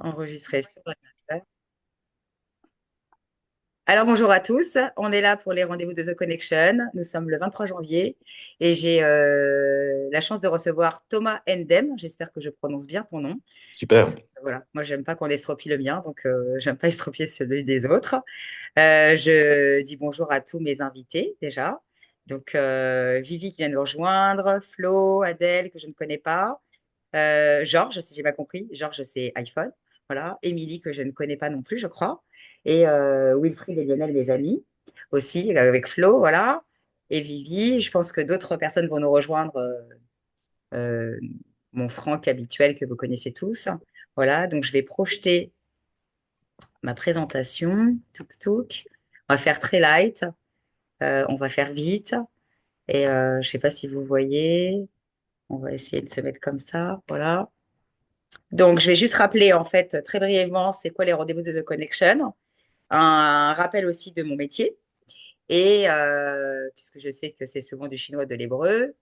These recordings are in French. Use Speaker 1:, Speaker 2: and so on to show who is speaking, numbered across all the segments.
Speaker 1: Enregistré sur l'ordinateur. Alors bonjour à tous, on est là pour les rendez-vous de The Connection. Nous sommes le 23 janvier et j'ai la chance de recevoir Thomas Endem. J'espère que je prononce bien ton nom.
Speaker 2: Super.
Speaker 1: Parce que, voilà, moi j'aime pas qu'on estropie le mien, donc j'aime pas estropier celui des autres. Je dis bonjour à tous mes invités déjà. Donc Vivi qui vient de nous rejoindre, Flo, Adèle que je ne connais pas, Georges, si j'ai pas compris. Georges, c'est iPhone. Voilà. Émilie, que je ne connais pas non plus, je crois. Et Wilfried et Lionel, mes amis, aussi, avec Flo, voilà. Et Vivi, je pense que d'autres personnes vont nous rejoindre. Euh, mon Franck habituel que vous connaissez tous. Voilà, donc je vais projeter ma présentation. Touk touk. On va faire très light. On va faire vite. Et je ne sais pas si vous voyez. On va essayer de se mettre comme ça. Voilà. Donc, je vais juste rappeler, en fait, très brièvement, c'est quoi les rendez-vous de The Connection. Un rappel aussi de mon métier. Et puisque je sais que c'est souvent du chinois, de l'hébreu,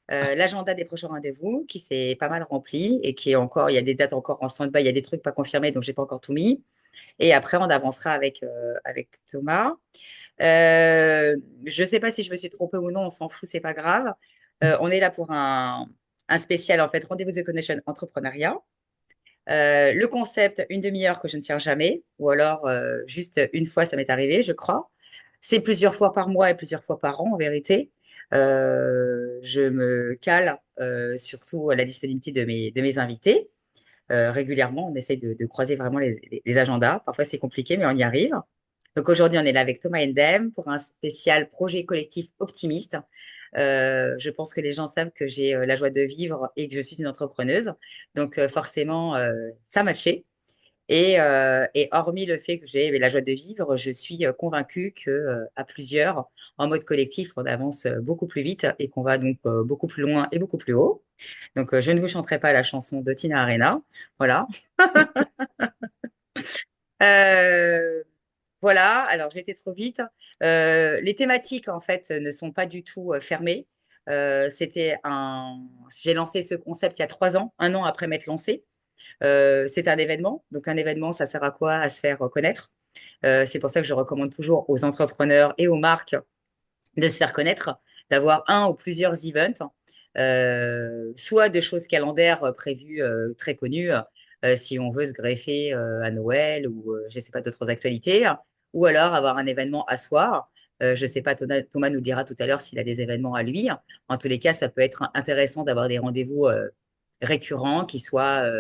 Speaker 1: l'agenda des prochains rendez-vous qui s'est pas mal rempli et qui est encore, il y a des dates encore en stand-by, il y a des trucs pas confirmés, donc j'ai pas encore tout mis. Et après, on avancera avec Thomas. Je sais pas si je me suis trompée ou non, on s'en fout, c'est pas grave. On est là pour un spécial, en fait, rendez-vous de The Connection entrepreneuriat. Le concept, une demi-heure que je ne tiens jamais, ou alors juste une fois, ça m'est arrivé, je crois. C'est plusieurs fois par mois et plusieurs fois par an, en vérité. Je me cale surtout à la disponibilité de mes invités. Régulièrement, on essaye de croiser vraiment les agendas. Parfois, c'est compliqué, mais on y arrive. Donc aujourd'hui, on est là avec Thomas Endem pour un spécial projet collectif optimiste. Je pense que les gens savent que j'ai la joie de vivre et que je suis une entrepreneuse. Donc forcément, ça matchait. Et hormis le fait que j'ai la joie de vivre, je suis convaincue que à plusieurs, en mode collectif, on avance beaucoup plus vite et qu'on va donc beaucoup plus loin et beaucoup plus haut. Donc je ne vous chanterai pas la chanson de Tina Arena. Voilà. Euh, Voilà, alors j'ai été trop vite. Les thématiques, en fait, ne sont pas du tout fermées. J'ai lancé ce concept il y a 3 ans, un an après m'être lancé. C'est un événement. Donc, un événement, ça sert à quoi? À se faire connaître. C'est pour ça que je recommande toujours aux entrepreneurs et aux marques de se faire connaître, d'avoir un ou plusieurs events, soit de choses calendaires prévues très connues, si on veut se greffer à Noël ou je ne sais pas d'autres actualités, ou alors avoir un événement à soi. Je ne sais pas, Thomas nous dira tout à l'heure s'il a des événements à lui. En tous les cas, ça peut être intéressant d'avoir des rendez-vous récurrents, qui soient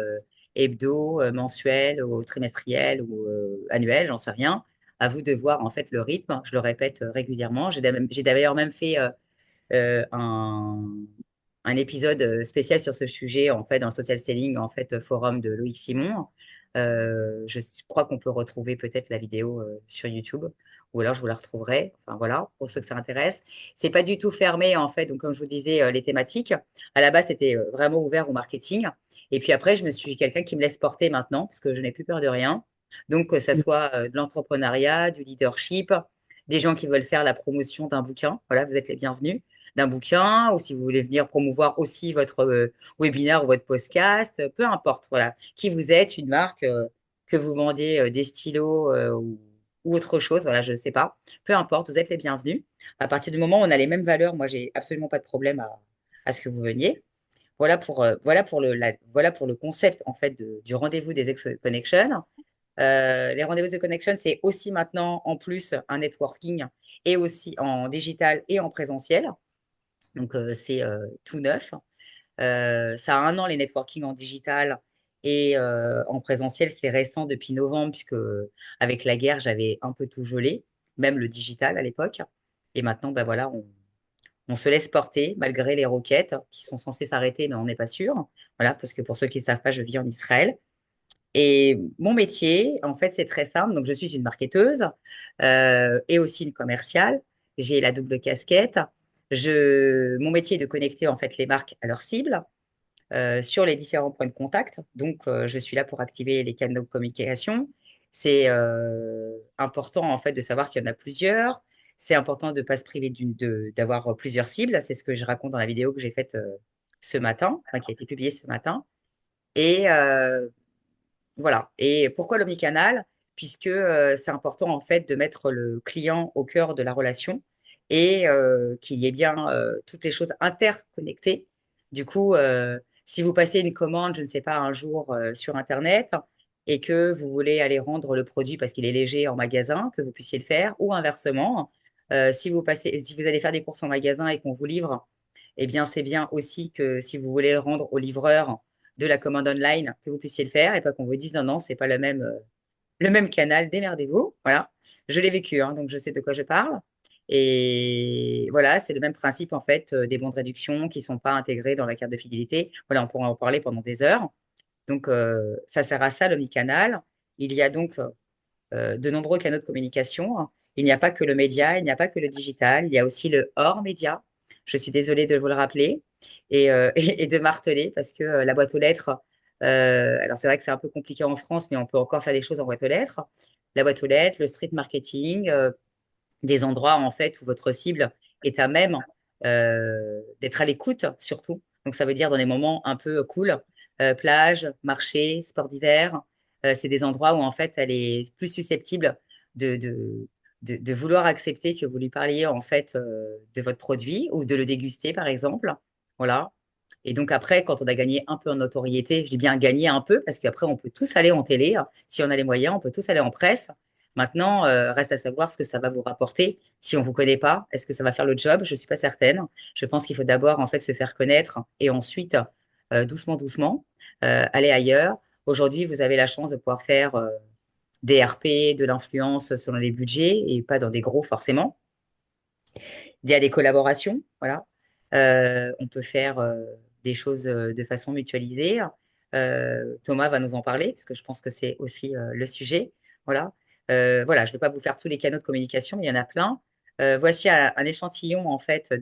Speaker 1: hebdo, mensuels ou trimestriels ou annuels, j'en sais rien. À vous de voir en fait le rythme. Je le répète régulièrement. J'ai d'ailleurs même fait euh, un, un épisode spécial sur ce sujet en fait dans le social selling en fait forum de Loïc Simon. Je crois qu'on peut retrouver peut-être la vidéo sur YouTube ou alors je vous la retrouverai. Enfin voilà, pour ceux que ça intéresse. C'est pas du tout fermé en fait. Donc comme je vous disais, les thématiques. À la base, c'était vraiment ouvert au marketing. Et puis après, je me suis quelqu'un qui me laisse porter maintenant parce que je n'ai plus peur de rien. Donc que ça soit de l'entrepreneuriat, du leadership, des gens qui veulent faire la promotion d'un bouquin. Voilà, vous êtes les bienvenus d'un bouquin, ou si vous voulez venir promouvoir aussi votre webinaire ou votre podcast, peu importe, voilà, qui vous êtes, une marque, que vous vendiez des stylos ou autre chose, voilà, je ne sais pas. Peu importe, vous êtes les bienvenus. À partir du moment où on a les mêmes valeurs, moi, j'ai absolument pas de problème à ce que vous veniez. Voilà pour le concept en fait du rendez-vous des Ex-Connection. Les rendez-vous de connection, c'est aussi maintenant en plus un networking et aussi en digital et en présentiel. Donc, c'est tout neuf. Ça a un an, les networking en digital et en présentiel, c'est récent depuis novembre, puisque avec la guerre, j'avais un peu tout gelé, même le digital à l'époque. Et maintenant, ben voilà, on se laisse porter malgré les roquettes qui sont censées s'arrêter, mais on n'est pas sûr. Voilà, parce que pour ceux qui ne savent pas, je vis en Israël. Et mon métier, en fait, c'est très simple. Donc, je suis une marketeuse et aussi une commerciale. J'ai la double casquette. Mon métier est de connecter en fait les marques à leurs cibles sur les différents points de contact. Donc, je suis là pour activer les canaux de communication. C'est important en fait de savoir qu'il y en a plusieurs. C'est important de ne pas se priver d'avoir plusieurs cibles. C'est ce que je raconte dans la vidéo que j'ai faite ce matin, enfin, qui a été publiée ce matin. Et Voilà. Et pourquoi l'omnicanal? Puisque c'est important en fait de mettre le client au cœur de la relation et qu'il y ait bien toutes les choses interconnectées. Du coup, si vous passez une commande, je ne sais pas, un jour sur Internet et que vous voulez aller rendre le produit parce qu'il est léger en magasin, que vous puissiez le faire, ou inversement, si vous allez faire des courses en magasin et qu'on vous livre, eh bien, c'est bien aussi que si vous voulez le rendre au livreur de la commande online, que vous puissiez le faire et pas qu'on vous dise non, non, c'est pas le même canal, démerdez-vous. Voilà, je l'ai vécu, hein, donc je sais de quoi je parle. Et voilà, c'est le même principe en fait des bons de réduction qui sont pas intégrés dans la carte de fidélité. Voilà, on pourra en parler pendant des heures. Donc, ça sert à ça, l'omnicanal. Il y a donc de nombreux canaux de communication. Il n'y a pas que le média, il n'y a pas que le digital, il y a aussi le hors média. Je suis désolée de vous le rappeler et de marteler parce que la boîte aux lettres, alors c'est vrai que c'est un peu compliqué en France, mais on peut encore faire des choses en boîte aux lettres. La boîte aux lettres, le street marketing, des endroits en fait où votre cible est à même d'être à l'écoute surtout. Donc ça veut dire dans des moments un peu cool, plage, marché, sport d'hiver. C'est des endroits où en fait elle est plus susceptible de, de, de vouloir accepter que vous lui parliez en fait de votre produit ou de le déguster par exemple. Voilà. Et donc après, quand on a gagné un peu en notoriété, je dis bien gagner un peu, parce qu'après, on peut tous aller en télé, hein. Si on a les moyens, on peut tous aller en presse. Maintenant, reste à savoir ce que ça va vous rapporter. Si on vous connaît pas, est-ce que ça va faire le job? Je suis pas certaine. Je pense qu'il faut d'abord en fait se faire connaître et ensuite, doucement, doucement, aller ailleurs. Aujourd'hui, vous avez la chance de pouvoir faire des RP, de l'influence selon les budgets et pas dans des gros forcément. Il y a des collaborations, voilà. On peut faire des choses de façon mutualisée. Thomas va nous en parler, parce que je pense que c'est aussi le sujet. Voilà. Voilà, je ne vais pas vous faire tous les canaux de communication, mais il y en a plein. Voici un échantillon, en fait,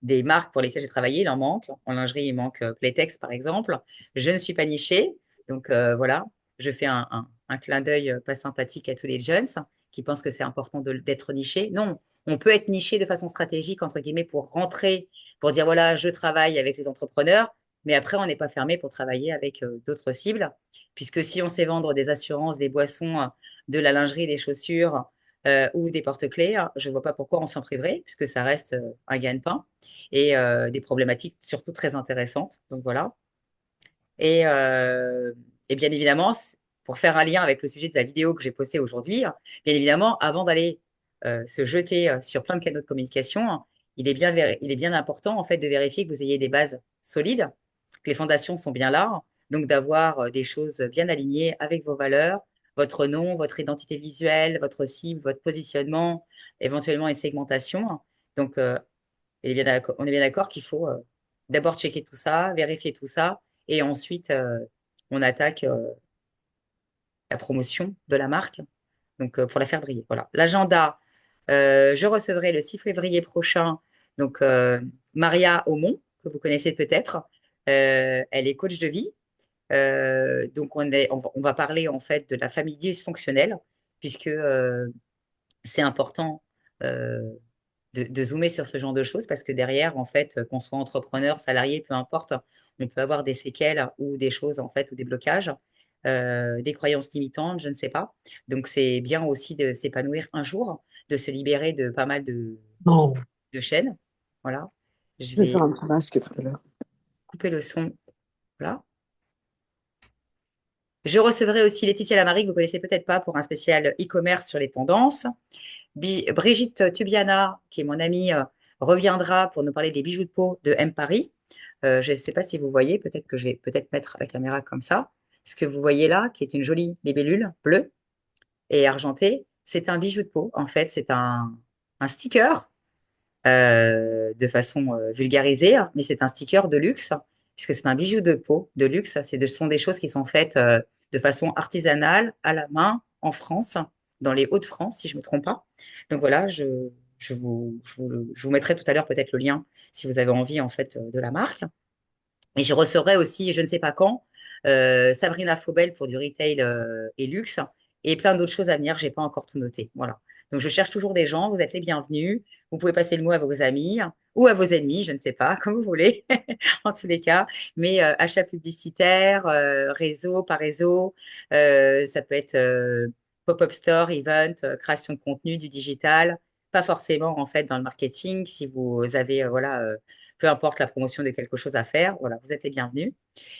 Speaker 1: des marques pour lesquelles j'ai travaillé. Il en manque. En lingerie, il manque Playtex, par exemple. Je ne suis pas nichée. Donc, voilà, je fais un clin d'œil pas sympathique à tous les jeunes qui pensent que c'est important d'être niché. Non, on peut être niché de façon stratégique, entre guillemets, pour rentrer, pour dire, voilà, je travaille avec les entrepreneurs, mais après, on n'est pas fermé pour travailler avec d'autres cibles, puisque si on sait vendre des assurances, des boissons, de la lingerie, des chaussures ou des porte-clés, je ne vois pas pourquoi on s'en priverait, puisque ça reste un gagne-pain et des problématiques surtout très intéressantes. Donc voilà. Et, euh, et bien évidemment, pour faire un lien avec le sujet de la vidéo que j'ai postée aujourd'hui, bien évidemment, avant d'aller se jeter sur plein de canaux de communication, il est bien important en fait de vérifier que vous ayez des bases solides, que les fondations sont bien là, donc d'avoir des choses bien alignées avec vos valeurs, votre nom, votre identité visuelle, votre cible, votre positionnement, éventuellement une segmentation. Donc, on est bien d'accord qu'il faut d'abord checker tout ça, vérifier tout ça, et ensuite on attaque la promotion de la marque, donc pour la faire briller. Voilà. L'agenda, je recevrai le 6 février prochain, donc Maria Aumont, que vous connaissez peut-être. Elle est coach de vie. Donc on va parler en fait de la famille dysfonctionnelle, puisque c'est important. De zoomer sur ce genre de choses parce que derrière, en fait, qu'on soit entrepreneur, salarié, peu importe, on peut avoir des séquelles ou des choses, en fait, ou des blocages, des croyances limitantes, je ne sais pas. Donc, c'est bien aussi de s'épanouir un jour, de se libérer de pas mal
Speaker 2: Non,
Speaker 1: de chaînes. Voilà. Je
Speaker 2: je vais faire
Speaker 1: vais
Speaker 2: un petit masque tout à l'heure.
Speaker 1: couper le son. Voilà. Je recevrai aussi Laetitia Lamaric, que vous connaissez peut-être pas, pour un spécial e-commerce sur les tendances. Brigitte Tubiana, qui est mon amie, reviendra pour nous parler des bijoux de peau de M Paris. Je ne sais pas si vous voyez, peut-être que je vais peut-être mettre la caméra comme ça. Ce que vous voyez là, qui est une jolie libellule bleue et argentée, c'est un bijou de peau. En fait, c'est un sticker de façon vulgarisée, hein, mais c'est un sticker de luxe, puisque c'est un bijou de peau de luxe. Ce sont des choses qui sont faites de façon artisanale, à la main, en France, dans les Hauts-de-France, si je ne me trompe pas. Donc voilà, je vous mettrai tout à l'heure peut-être le lien si vous avez envie en fait de la marque. Et je recevrai aussi, je ne sais pas quand, Sabrina Faubel pour du retail et luxe, et plein d'autres choses à venir. J'ai pas encore tout noté. Voilà. Donc, je cherche toujours des gens, vous êtes les bienvenus. Vous pouvez passer le mot à vos amis ou à vos ennemis, je ne sais pas, comme vous voulez, en tous les cas. Mais achat publicitaire, réseau par réseau, ça peut être pop-up store, event, création de contenu, du digital. Pas forcément, en fait, dans le marketing. Si vous avez, voilà, peu importe la promotion de quelque chose à faire, voilà, vous êtes les bienvenus.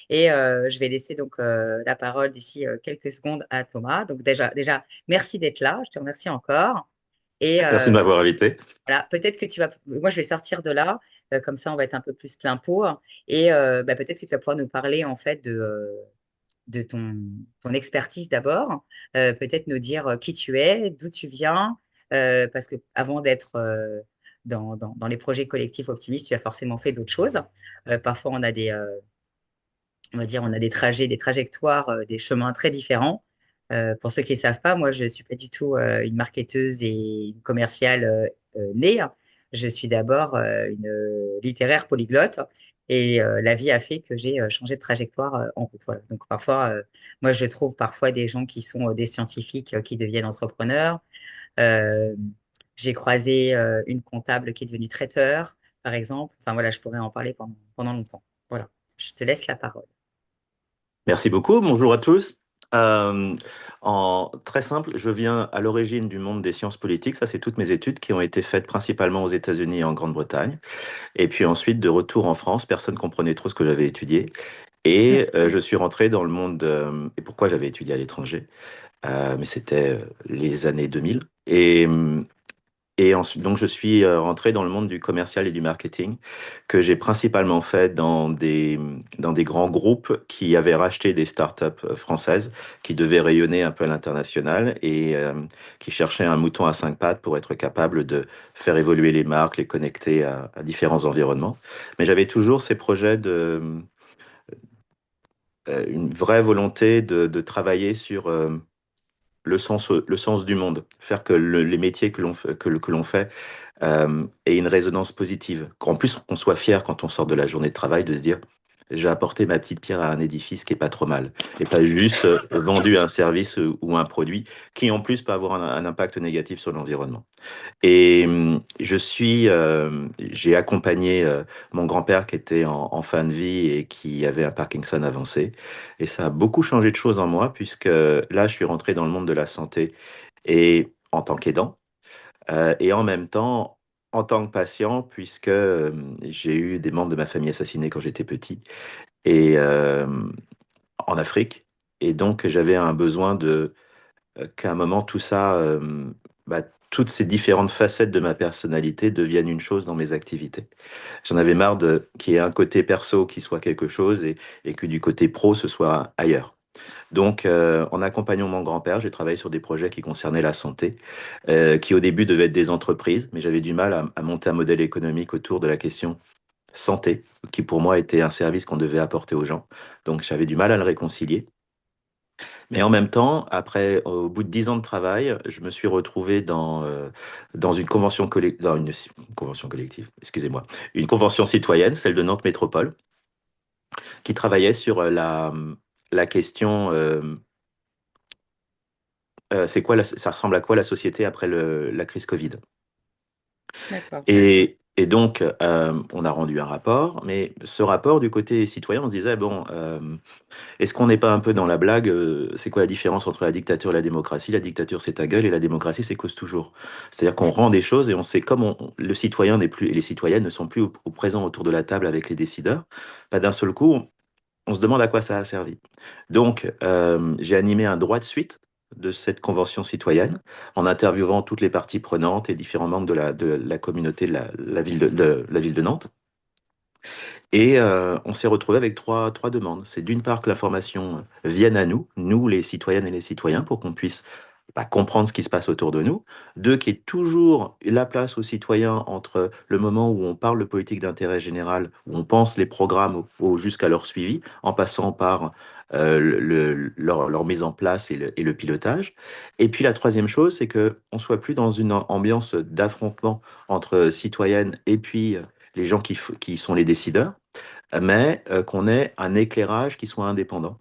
Speaker 1: Et je vais laisser donc la parole d'ici quelques secondes à Thomas. Donc déjà, merci d'être là. Je te remercie encore. Et
Speaker 2: Merci de m'avoir invité.
Speaker 1: voilà, peut-être que tu vas. Moi, je vais sortir de là. Comme ça, on va être un peu plus plein pot. Et bah, peut-être que tu vas pouvoir nous parler en fait de ton expertise d'abord. Peut-être nous dire qui tu es, d'où tu viens. Parce que avant d'être dans les projets collectifs optimistes, tu as forcément fait d'autres choses. Parfois, on va dire, on a des trajets, des trajectoires, des chemins très différents. Pour ceux qui ne savent pas, moi, je ne suis pas du tout une marketeuse et une commerciale née. Je suis d'abord une littéraire polyglotte et la vie a fait que j'ai changé de trajectoire en route. Voilà. Donc parfois, moi, je trouve parfois des gens qui sont des scientifiques qui deviennent entrepreneurs. Euh, j'ai croisé une comptable qui est devenue traiteur, par exemple. Enfin voilà, je pourrais en parler pendant longtemps. Voilà, je te laisse la parole.
Speaker 2: Merci beaucoup. Bonjour à tous. Euh, Très simple, je viens à l'origine du monde des sciences politiques. Ça, c'est toutes mes études qui ont été faites principalement aux États-Unis et en Grande-Bretagne. Et puis ensuite, de retour en France, personne ne comprenait trop ce que j'avais étudié. Et je suis rentré dans le monde. Et pourquoi j'avais étudié à l'étranger? Mais c'était les années 2000. Et ensuite, donc, je suis rentré dans le monde du commercial et du marketing, que j'ai principalement fait dans des grands groupes qui avaient racheté des startups françaises, qui devaient rayonner un peu à l'international et qui cherchaient un mouton à cinq pattes pour être capable de faire évoluer les marques, les connecter à différents environnements. Mais j'avais toujours ces projets une vraie volonté de travailler sur le sens du monde, faire que les métiers que que l'on fait et une résonance positive. Qu'en plus, on soit fier quand on sort de la journée de travail de se dire, j'ai apporté ma petite pierre à un édifice qui est pas trop mal, et pas juste vendu un service ou un produit qui en plus peut avoir un impact négatif sur l'environnement. Et j'ai accompagné mon grand-père qui était en fin de vie et qui avait un Parkinson avancé, et ça a beaucoup changé de choses en moi puisque là, je suis rentré dans le monde de la santé et en tant qu'aidant. Et en même temps, en tant que patient, puisque j'ai eu des membres de ma famille assassinés quand j'étais petit, et en Afrique. Et donc, j'avais un besoin qu'à un moment, tout ça, bah, toutes ces différentes facettes de ma personnalité deviennent une chose dans mes activités. J'en avais marre qu'il y ait un côté perso qui soit quelque chose et que du côté pro, ce soit ailleurs. Donc, en accompagnant mon grand-père, j'ai travaillé sur des projets qui concernaient la santé, qui au début devaient être des entreprises, mais j'avais du mal à monter un modèle économique autour de la question santé, qui pour moi était un service qu'on devait apporter aux gens. Donc, j'avais du mal à le réconcilier. Mais en même temps, après, au bout de 10 ans de travail, je me suis retrouvé dans une convention collective, dans une convention collective, excusez-moi, une convention citoyenne, celle de Nantes Métropole, qui travaillait sur la question c'est quoi ça ressemble à quoi la société après la crise Covid?
Speaker 1: D'accord.
Speaker 2: Et donc, on a rendu un rapport, mais ce rapport, du côté citoyen, on se disait, bon, est-ce qu'on n'est pas un peu dans la blague? C'est quoi la différence entre la dictature et la démocratie? La dictature, c'est ta gueule, et la démocratie, c'est cause toujours. C'est-à-dire qu'on rend des choses et on sait, comme le citoyen n'est plus, et les citoyennes ne sont plus au présent autour de la table avec les décideurs, pas d'un seul coup, on se demande à quoi ça a servi. Donc, j'ai animé un droit de suite de cette convention citoyenne en interviewant toutes les parties prenantes et différents membres de la communauté de la ville de la ville de Nantes. Et on s'est retrouvé avec trois demandes. C'est d'une part que l'information vienne à nous, nous les citoyennes et les citoyens, pour qu'on puisse comprendre ce qui se passe autour de nous. Deux, qu'il y ait toujours la place aux citoyens entre le moment où on parle de politique d'intérêt général, où on pense les programmes jusqu'à leur suivi, en passant par leur mise en place et le pilotage. Et puis la troisième chose, c'est que on soit plus dans une ambiance d'affrontement entre citoyennes et puis les gens qui sont les décideurs, mais qu'on ait un éclairage qui soit indépendant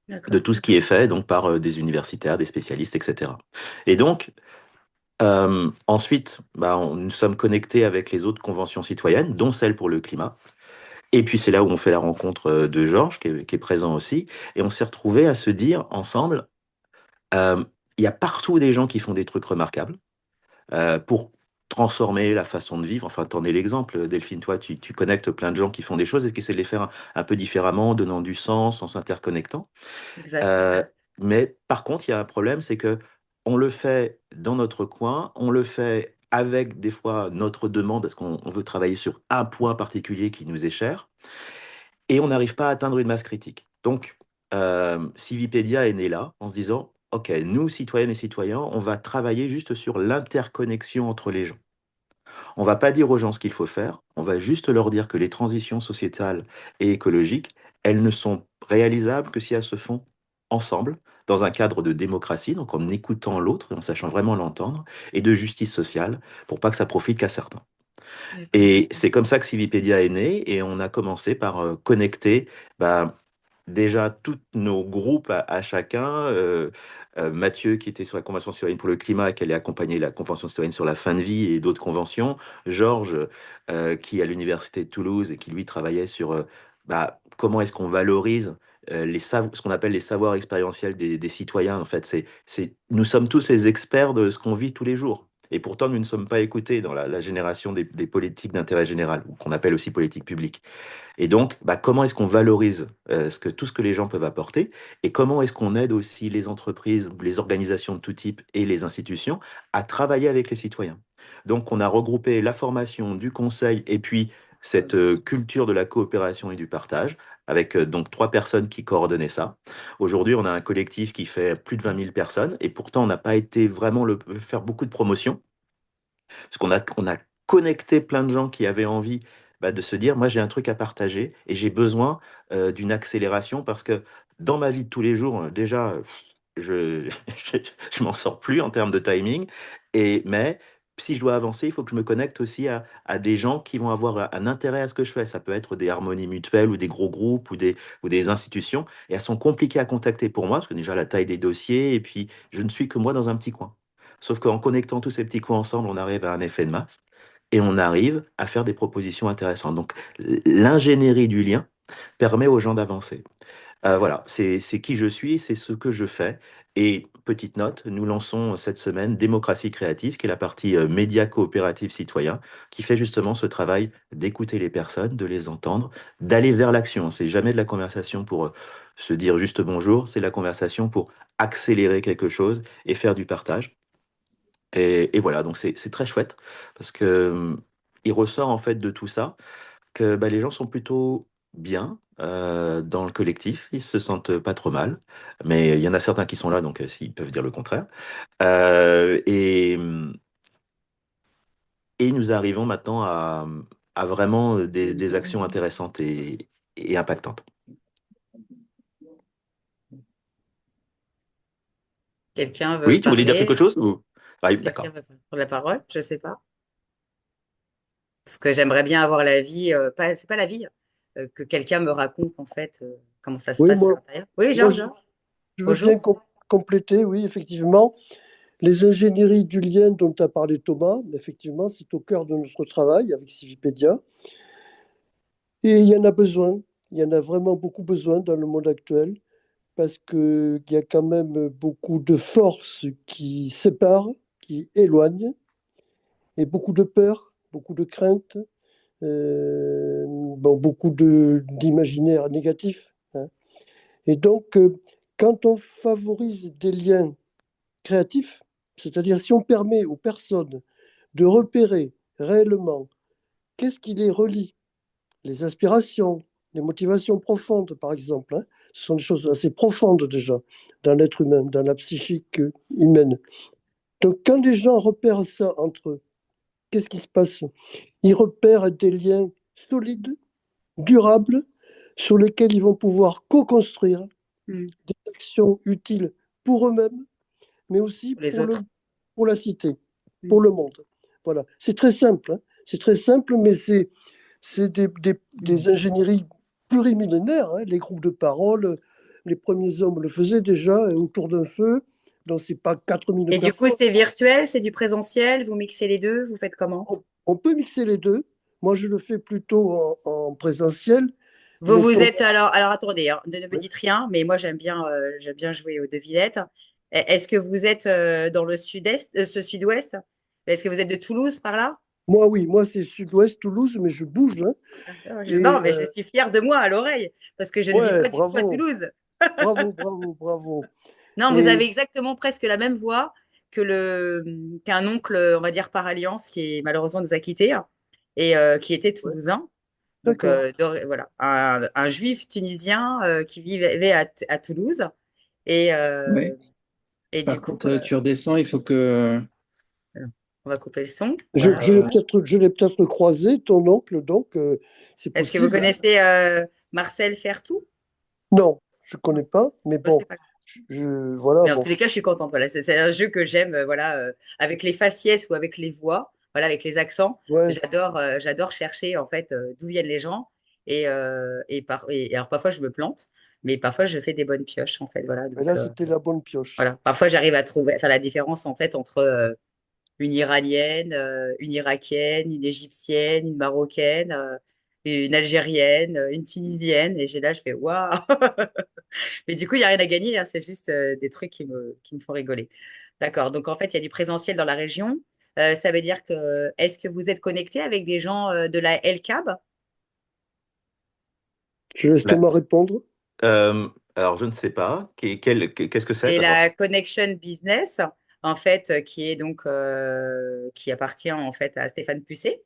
Speaker 2: de
Speaker 1: D'accord.
Speaker 2: tout ce qui est fait donc par des universitaires, des spécialistes, etc. Et donc, Ensuite, nous sommes connectés avec les autres conventions citoyennes, dont celle pour le climat. Et puis c'est là où on fait la rencontre de Georges, qui est présent aussi. Et on s'est retrouvés à se dire ensemble, euh, il y a partout des gens qui font des trucs remarquables pour transformer la façon de vivre. Enfin, t'en es l'exemple, Delphine, toi, tu connectes plein de gens qui font des choses et qui essaient de les faire un peu différemment, en donnant du sens, en s'interconnectant.
Speaker 1: Exact.
Speaker 2: Euh, mais par contre, il y a un problème, c'est que on le fait dans notre coin, on le fait avec des fois notre demande, parce qu'on veut travailler sur un point particulier qui nous est cher, et on n'arrive pas à atteindre une masse critique. Donc, Civipédia est né là, en se disant, OK, nous, citoyennes et citoyens, on va travailler juste sur l'interconnexion entre les gens. On va pas dire aux gens ce qu'il faut faire, on va juste leur dire que les transitions sociétales et écologiques, elles ne sont réalisables que si elles se font ensemble, dans un cadre de démocratie, donc en écoutant l'autre et en sachant vraiment l'entendre, et de justice sociale, pour pas que ça profite qu'à certains.
Speaker 1: D'accord.
Speaker 2: Et c'est comme ça que Civipédia est né, et on a commencé par connecter bah, déjà tous nos groupes à chacun. Mathieu, qui était sur la Convention citoyenne pour le climat, qui allait accompagner la Convention citoyenne sur la fin de vie et d'autres conventions. Georges, qui est à l'Université de Toulouse et qui lui travaillait sur comment est-ce qu'on valorise ce qu'on appelle les savoirs expérientiels des citoyens. En fait, nous sommes tous les experts de ce qu'on vit tous les jours. Et pourtant, nous ne sommes pas écoutés dans la génération des politiques d'intérêt général, ou qu'on appelle aussi politique publique. Et donc, comment est-ce qu'on valorise tout ce que les gens peuvent apporter et comment est-ce qu'on aide aussi les entreprises, les organisations de tout type et les institutions à travailler avec les citoyens. Donc, on a regroupé la formation du conseil et puis cette culture de la coopération et du partage avec donc 3 personnes qui coordonnaient ça. Aujourd'hui, on a un collectif qui fait plus de 20 000 personnes et pourtant, on n'a pas été vraiment faire beaucoup de promotion. Parce qu'on a connecté plein de gens qui avaient envie de se dire, moi j'ai un truc à partager et j'ai besoin d'une accélération parce que dans ma vie de tous les jours, déjà, je, je, je m'en sors plus en termes de timing. Mais si je dois avancer, il faut que je me connecte aussi à des gens qui vont avoir un intérêt à ce que je fais. Ça peut être des harmonies mutuelles ou des gros groupes ou des institutions. Et elles sont compliquées à contacter pour moi, parce que déjà la taille des dossiers, et puis je ne suis que moi dans un petit coin. Sauf qu'en connectant tous ces petits coins ensemble, on arrive à un effet de masse et on arrive à faire des propositions intéressantes. Donc, l'ingénierie du lien permet aux gens d'avancer. Voilà, c'est qui je suis, c'est ce que je fais. Et petite note, nous lançons cette semaine Démocratie créative, qui est la partie média coopératif citoyen, qui fait justement ce travail d'écouter les personnes, de les entendre, d'aller vers l'action. C'est jamais de la conversation pour se dire juste bonjour, c'est de la conversation pour accélérer quelque chose et faire du partage. Et voilà, donc c'est très chouette parce que il ressort en fait de tout ça que les gens sont plutôt bien dans le collectif, ils se sentent pas trop mal, mais il y en a certains qui sont là, donc s'ils peuvent dire le contraire. Et nous arrivons maintenant à vraiment des actions intéressantes et impactantes.
Speaker 1: Quelqu'un veut
Speaker 2: Oui, tu voulais dire quelque
Speaker 1: parler?
Speaker 2: chose ou... Ah oui,
Speaker 1: Quelqu'un
Speaker 2: d'accord.
Speaker 1: veut prendre la parole? Je sais pas. Parce que j'aimerais bien avoir la vie, pas, c'est pas la vie, que quelqu'un me raconte en fait comment ça se
Speaker 3: Oui,
Speaker 1: passe à
Speaker 3: moi,
Speaker 1: l'intérieur. Oui,
Speaker 3: moi
Speaker 1: Georges,
Speaker 3: je veux bien
Speaker 1: bonjour.
Speaker 3: compléter, oui, effectivement. Les ingénieries du lien dont a parlé Thomas, effectivement, c'est au cœur de notre travail avec Civipédia. Et il y en a besoin, il y en a vraiment beaucoup besoin dans le monde actuel, parce qu'il y a quand même beaucoup de forces qui séparent, qui éloignent, et beaucoup de peur, beaucoup de craintes, beaucoup d'imaginaire négatif, hein. Et donc, quand on favorise des liens créatifs, c'est-à-dire si on permet aux personnes de repérer réellement qu'est-ce qui les relie, les aspirations, les motivations profondes, par exemple, hein, ce sont des choses assez profondes déjà dans l'être humain, dans la psychique humaine. Donc, quand les gens repèrent ça entre eux, qu'est-ce qui se passe? Ils repèrent des liens solides, durables, sur lesquels ils vont pouvoir co-construire
Speaker 1: Hmm.
Speaker 3: des actions utiles pour eux-mêmes, mais aussi
Speaker 1: Pour les autres.
Speaker 3: pour la cité,
Speaker 1: Hmm.
Speaker 3: pour le monde. Voilà. C'est très simple, hein. C'est très simple, mais c'est des ingénieries plurimillénaires, hein. Les groupes de parole, les premiers hommes le faisaient déjà autour d'un feu, Donc, c'est pas 4000
Speaker 1: Et du coup,
Speaker 3: personnes.
Speaker 1: c'est virtuel, c'est du présentiel, vous mixez les deux, vous faites comment?
Speaker 3: On peut mixer les deux. Moi, je le fais plutôt en présentiel.
Speaker 1: Vous vous
Speaker 3: Mettons,
Speaker 1: êtes alors attendez, hein, ne me
Speaker 3: ouais.
Speaker 1: dites rien, mais moi j'aime bien jouer aux devinettes. Est-ce que vous êtes dans le sud-est, ce sud-ouest? Est-ce que vous êtes de Toulouse par là?
Speaker 3: Moi, oui, moi, c'est Sud-Ouest Toulouse, mais je bouge, hein.
Speaker 1: Non,
Speaker 3: Et
Speaker 1: mais je suis fière de moi à l'oreille, parce que je ne vis
Speaker 3: ouais,
Speaker 1: pas du tout à
Speaker 3: bravo,
Speaker 1: Toulouse.
Speaker 3: bravo, bravo, bravo.
Speaker 1: Non, vous
Speaker 3: Et
Speaker 1: avez exactement presque la même voix qu'un oncle, on va dire par alliance, qui malheureusement nous a quittés et qui était
Speaker 3: ouais,
Speaker 1: toulousain. Donc
Speaker 3: d'accord.
Speaker 1: voilà, un juif tunisien qui vivait à Toulouse et,
Speaker 4: Oui.
Speaker 1: du
Speaker 4: Par
Speaker 1: coup,
Speaker 4: contre, tu redescends, il faut que.
Speaker 1: on va couper le son.
Speaker 3: Je,
Speaker 1: Voilà.
Speaker 3: je l'ai peut-être, je l'ai peut-être croisé, ton oncle, donc c'est
Speaker 1: Est-ce que vous
Speaker 3: possible, hein.
Speaker 1: connaissez Marcel Fertou?
Speaker 3: Non, je
Speaker 1: Non,
Speaker 3: connais pas, mais
Speaker 1: bah, c'est
Speaker 3: bon,
Speaker 1: pas grave.
Speaker 3: voilà,
Speaker 1: Mais en
Speaker 3: bon,
Speaker 1: tous les cas, je suis contente. Voilà, c'est un jeu que j'aime. Voilà, avec les faciès ou avec les voix, voilà, avec les accents.
Speaker 3: ouais.
Speaker 1: J'adore chercher en fait d'où viennent les gens. Et alors parfois je me plante, mais parfois je fais des bonnes pioches en fait. Voilà,
Speaker 3: Et
Speaker 1: donc
Speaker 3: là, c'était la bonne pioche.
Speaker 1: voilà. Parfois j'arrive à trouver, enfin la différence en fait entre une Iranienne, une Irakienne, une Égyptienne, une Marocaine, une Algérienne, une Tunisienne. Et j'ai là, je fais waouh! Mais du coup, il n'y a rien à gagner, hein, c'est juste des trucs qui me font rigoler. D'accord. Donc, en fait, il y a du présentiel dans la région. Ça veut dire que, est-ce que vous êtes connecté avec des gens de la LCAB?
Speaker 3: Je laisse
Speaker 2: Là,
Speaker 3: Thomas répondre.
Speaker 2: alors, je ne sais pas. Qu'est-ce que c'est
Speaker 1: C'est
Speaker 2: d'abord?
Speaker 1: la Connection Business, en fait, qui est donc, qui appartient en fait à Stéphane Pusset,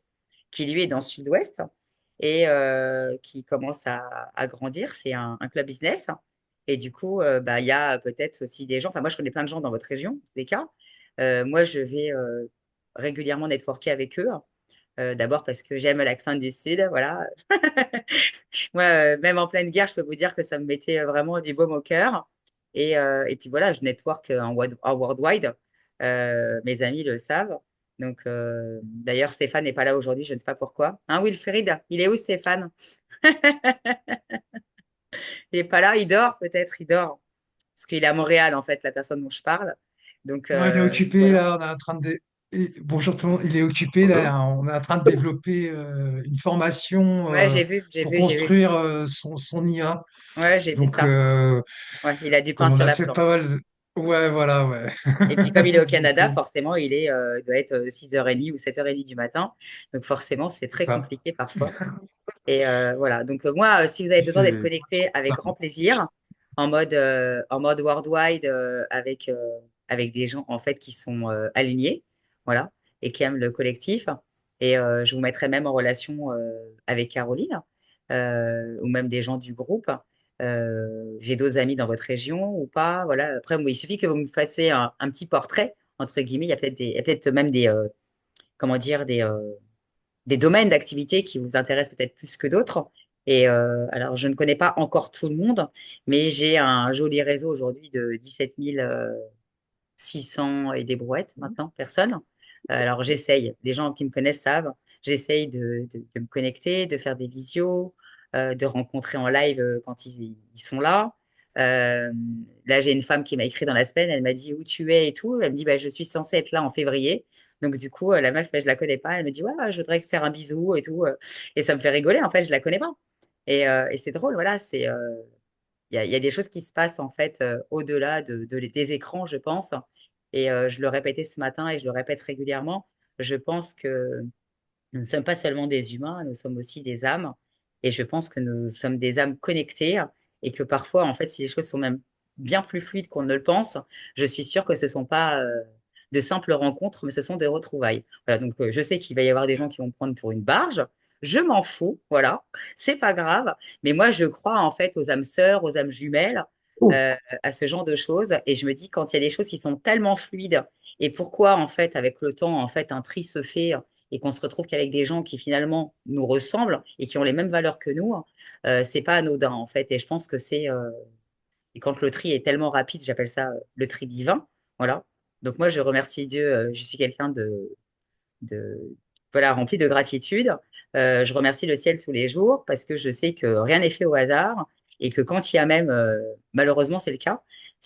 Speaker 1: qui lui est dans le Sud-Ouest et qui commence à grandir. C'est un club business. Et du coup, bah, il y a peut-être aussi des gens, enfin moi je connais plein de gens dans votre région, c'est des cas. Moi je vais régulièrement networker avec eux. D'abord parce que j'aime l'accent du Sud, voilà. Moi, même en pleine guerre, je peux vous dire que ça me mettait vraiment du baume au cœur. Et puis voilà, je network en worldwide. Mes amis le savent. Donc, d'ailleurs, Stéphane n'est pas là aujourd'hui, je ne sais pas pourquoi. Hein, Wilfried, il est où Stéphane? Il n'est pas là, il dort peut-être, il dort. Parce qu'il est à Montréal, en fait, la personne dont je parle. Donc,
Speaker 5: Non, il est occupé
Speaker 1: voilà.
Speaker 5: là, on est en train de... Bonjour tout le monde, il est occupé
Speaker 2: Bonjour.
Speaker 5: là, on est en train de développer une formation
Speaker 1: Ouais,
Speaker 5: pour
Speaker 1: j'ai vu.
Speaker 5: construire son IA.
Speaker 1: Ouais, j'ai vu
Speaker 5: Donc,
Speaker 1: ça. Ouais, il a du pain
Speaker 5: comme on
Speaker 1: sur
Speaker 5: a
Speaker 1: la
Speaker 5: fait pas
Speaker 1: planche.
Speaker 5: mal de... Ouais, voilà, ouais.
Speaker 1: Et puis, comme il est au
Speaker 5: Donc,
Speaker 1: Canada, forcément, il doit être 6h30 ou 7h30 du matin. Donc, forcément, c'est
Speaker 5: c'est
Speaker 1: très
Speaker 5: ça.
Speaker 1: compliqué parfois. Et voilà. Donc, moi, si vous avez
Speaker 5: Il
Speaker 1: besoin d'être
Speaker 5: fait
Speaker 1: connecté, avec
Speaker 5: ça.
Speaker 1: grand plaisir, en mode worldwide, avec des gens, en fait, qui sont alignés, voilà, et qui aiment le collectif. Et je vous mettrai même en relation avec Caroline, ou même des gens du groupe. J'ai d'autres amis dans votre région ou pas. Voilà. Après, moi, il suffit que vous me fassiez un petit portrait, entre guillemets. Il y a peut-être même comment dire, des domaines d'activité qui vous intéressent peut-être plus que d'autres. Et alors, je ne connais pas encore tout le monde, mais j'ai un joli réseau aujourd'hui de 17 600 et des brouettes maintenant, personnes. Alors, j'essaye. Les gens qui me connaissent savent. J'essaye de me connecter, de faire des visios, de rencontrer en live quand ils sont là. Euh, Là, j'ai une femme qui m'a écrit dans la semaine. Elle m'a dit où tu es et tout. Elle me dit bah, je suis censée être là en février. Donc, du coup, la meuf, bah, je la connais pas. Elle me dit ouais, ouais, je voudrais te faire un bisou et tout. Et ça me fait rigoler. En fait, je la connais pas. Et c'est drôle. Voilà, il y a des choses qui se passent en fait au-delà des écrans, je pense. Et je le répétais ce matin et je le répète régulièrement. Je pense que nous ne sommes pas seulement des humains, nous sommes aussi des âmes. Et je pense que nous sommes des âmes connectées et que parfois, en fait, si les choses sont même bien plus fluides qu'on ne le pense, je suis sûre que ce ne sont pas de simples rencontres, mais ce sont des retrouvailles. Voilà, donc je sais qu'il va y avoir des gens qui vont me prendre pour une barge. Je m'en fous, voilà, c'est pas grave. Mais moi, je crois en fait aux âmes sœurs, aux âmes jumelles,
Speaker 3: Oh,
Speaker 1: euh, à ce genre de choses. Et je me dis, quand il y a des choses qui sont tellement fluides, et pourquoi en fait, avec le temps, en fait, un tri se fait et qu'on se retrouve qu'avec des gens qui finalement nous ressemblent et qui ont les mêmes valeurs que nous, c'est pas anodin en fait. Et je pense que et quand le tri est tellement rapide, j'appelle ça le tri divin. Voilà. Donc moi, je remercie Dieu. Je suis quelqu'un de voilà rempli de gratitude. Je remercie le ciel tous les jours parce que je sais que rien n'est fait au hasard et que quand il y a même, malheureusement c'est le cas,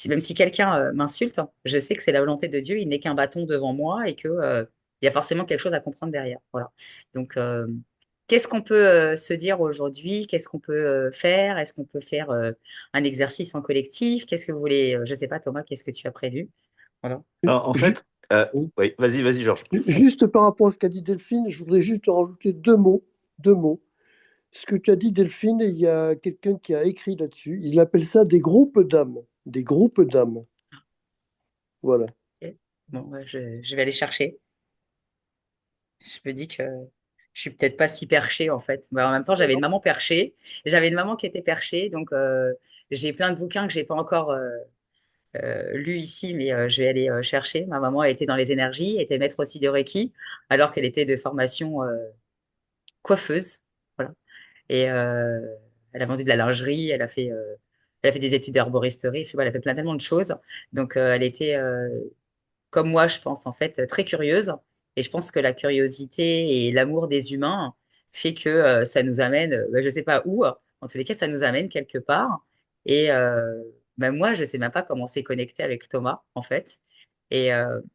Speaker 1: même si quelqu'un m'insulte, je sais que c'est la volonté de Dieu, il n'est qu'un bâton devant moi et que, il y a forcément quelque chose à comprendre derrière. Voilà. Donc, qu'est-ce qu'on peut se dire aujourd'hui? Qu'est-ce qu'on peut faire? Est-ce qu'on peut faire un exercice en collectif? Qu'est-ce que vous voulez? Je ne sais pas, Thomas, qu'est-ce que tu as prévu? Voilà.
Speaker 2: Alors, en
Speaker 3: Ju-
Speaker 2: fait, oui, vas-y, Georges.
Speaker 3: Juste par rapport à ce qu'a dit Delphine, je voudrais juste rajouter deux mots. Deux mots. Ce que tu as dit, Delphine, il y a quelqu'un qui a écrit là-dessus. Il appelle ça des groupes d'âmes. Des groupes d'âmes. Voilà.
Speaker 1: Ok. Bon, je vais aller chercher. Je me dis que je suis peut-être pas si perchée en fait. Mais en même temps, j'avais une maman perchée. J'avais une maman qui était perchée. Donc, j'ai plein de bouquins que j'ai pas encore lus ici, mais je vais aller chercher. Ma maman a été dans les énergies, était maître aussi de Reiki, alors qu'elle était de formation coiffeuse. Voilà. Et elle a vendu de la lingerie. Elle a fait des études d'herboristerie. Enfin, voilà, elle a fait tellement de choses. Donc, elle était comme moi, je pense, en fait, très curieuse. Et je pense que la curiosité et l'amour des humains fait que ça nous amène, je ne sais pas où, en tous les cas, ça nous amène quelque part. Et moi, je ne sais même pas comment s'est connecté avec Thomas, en fait. Et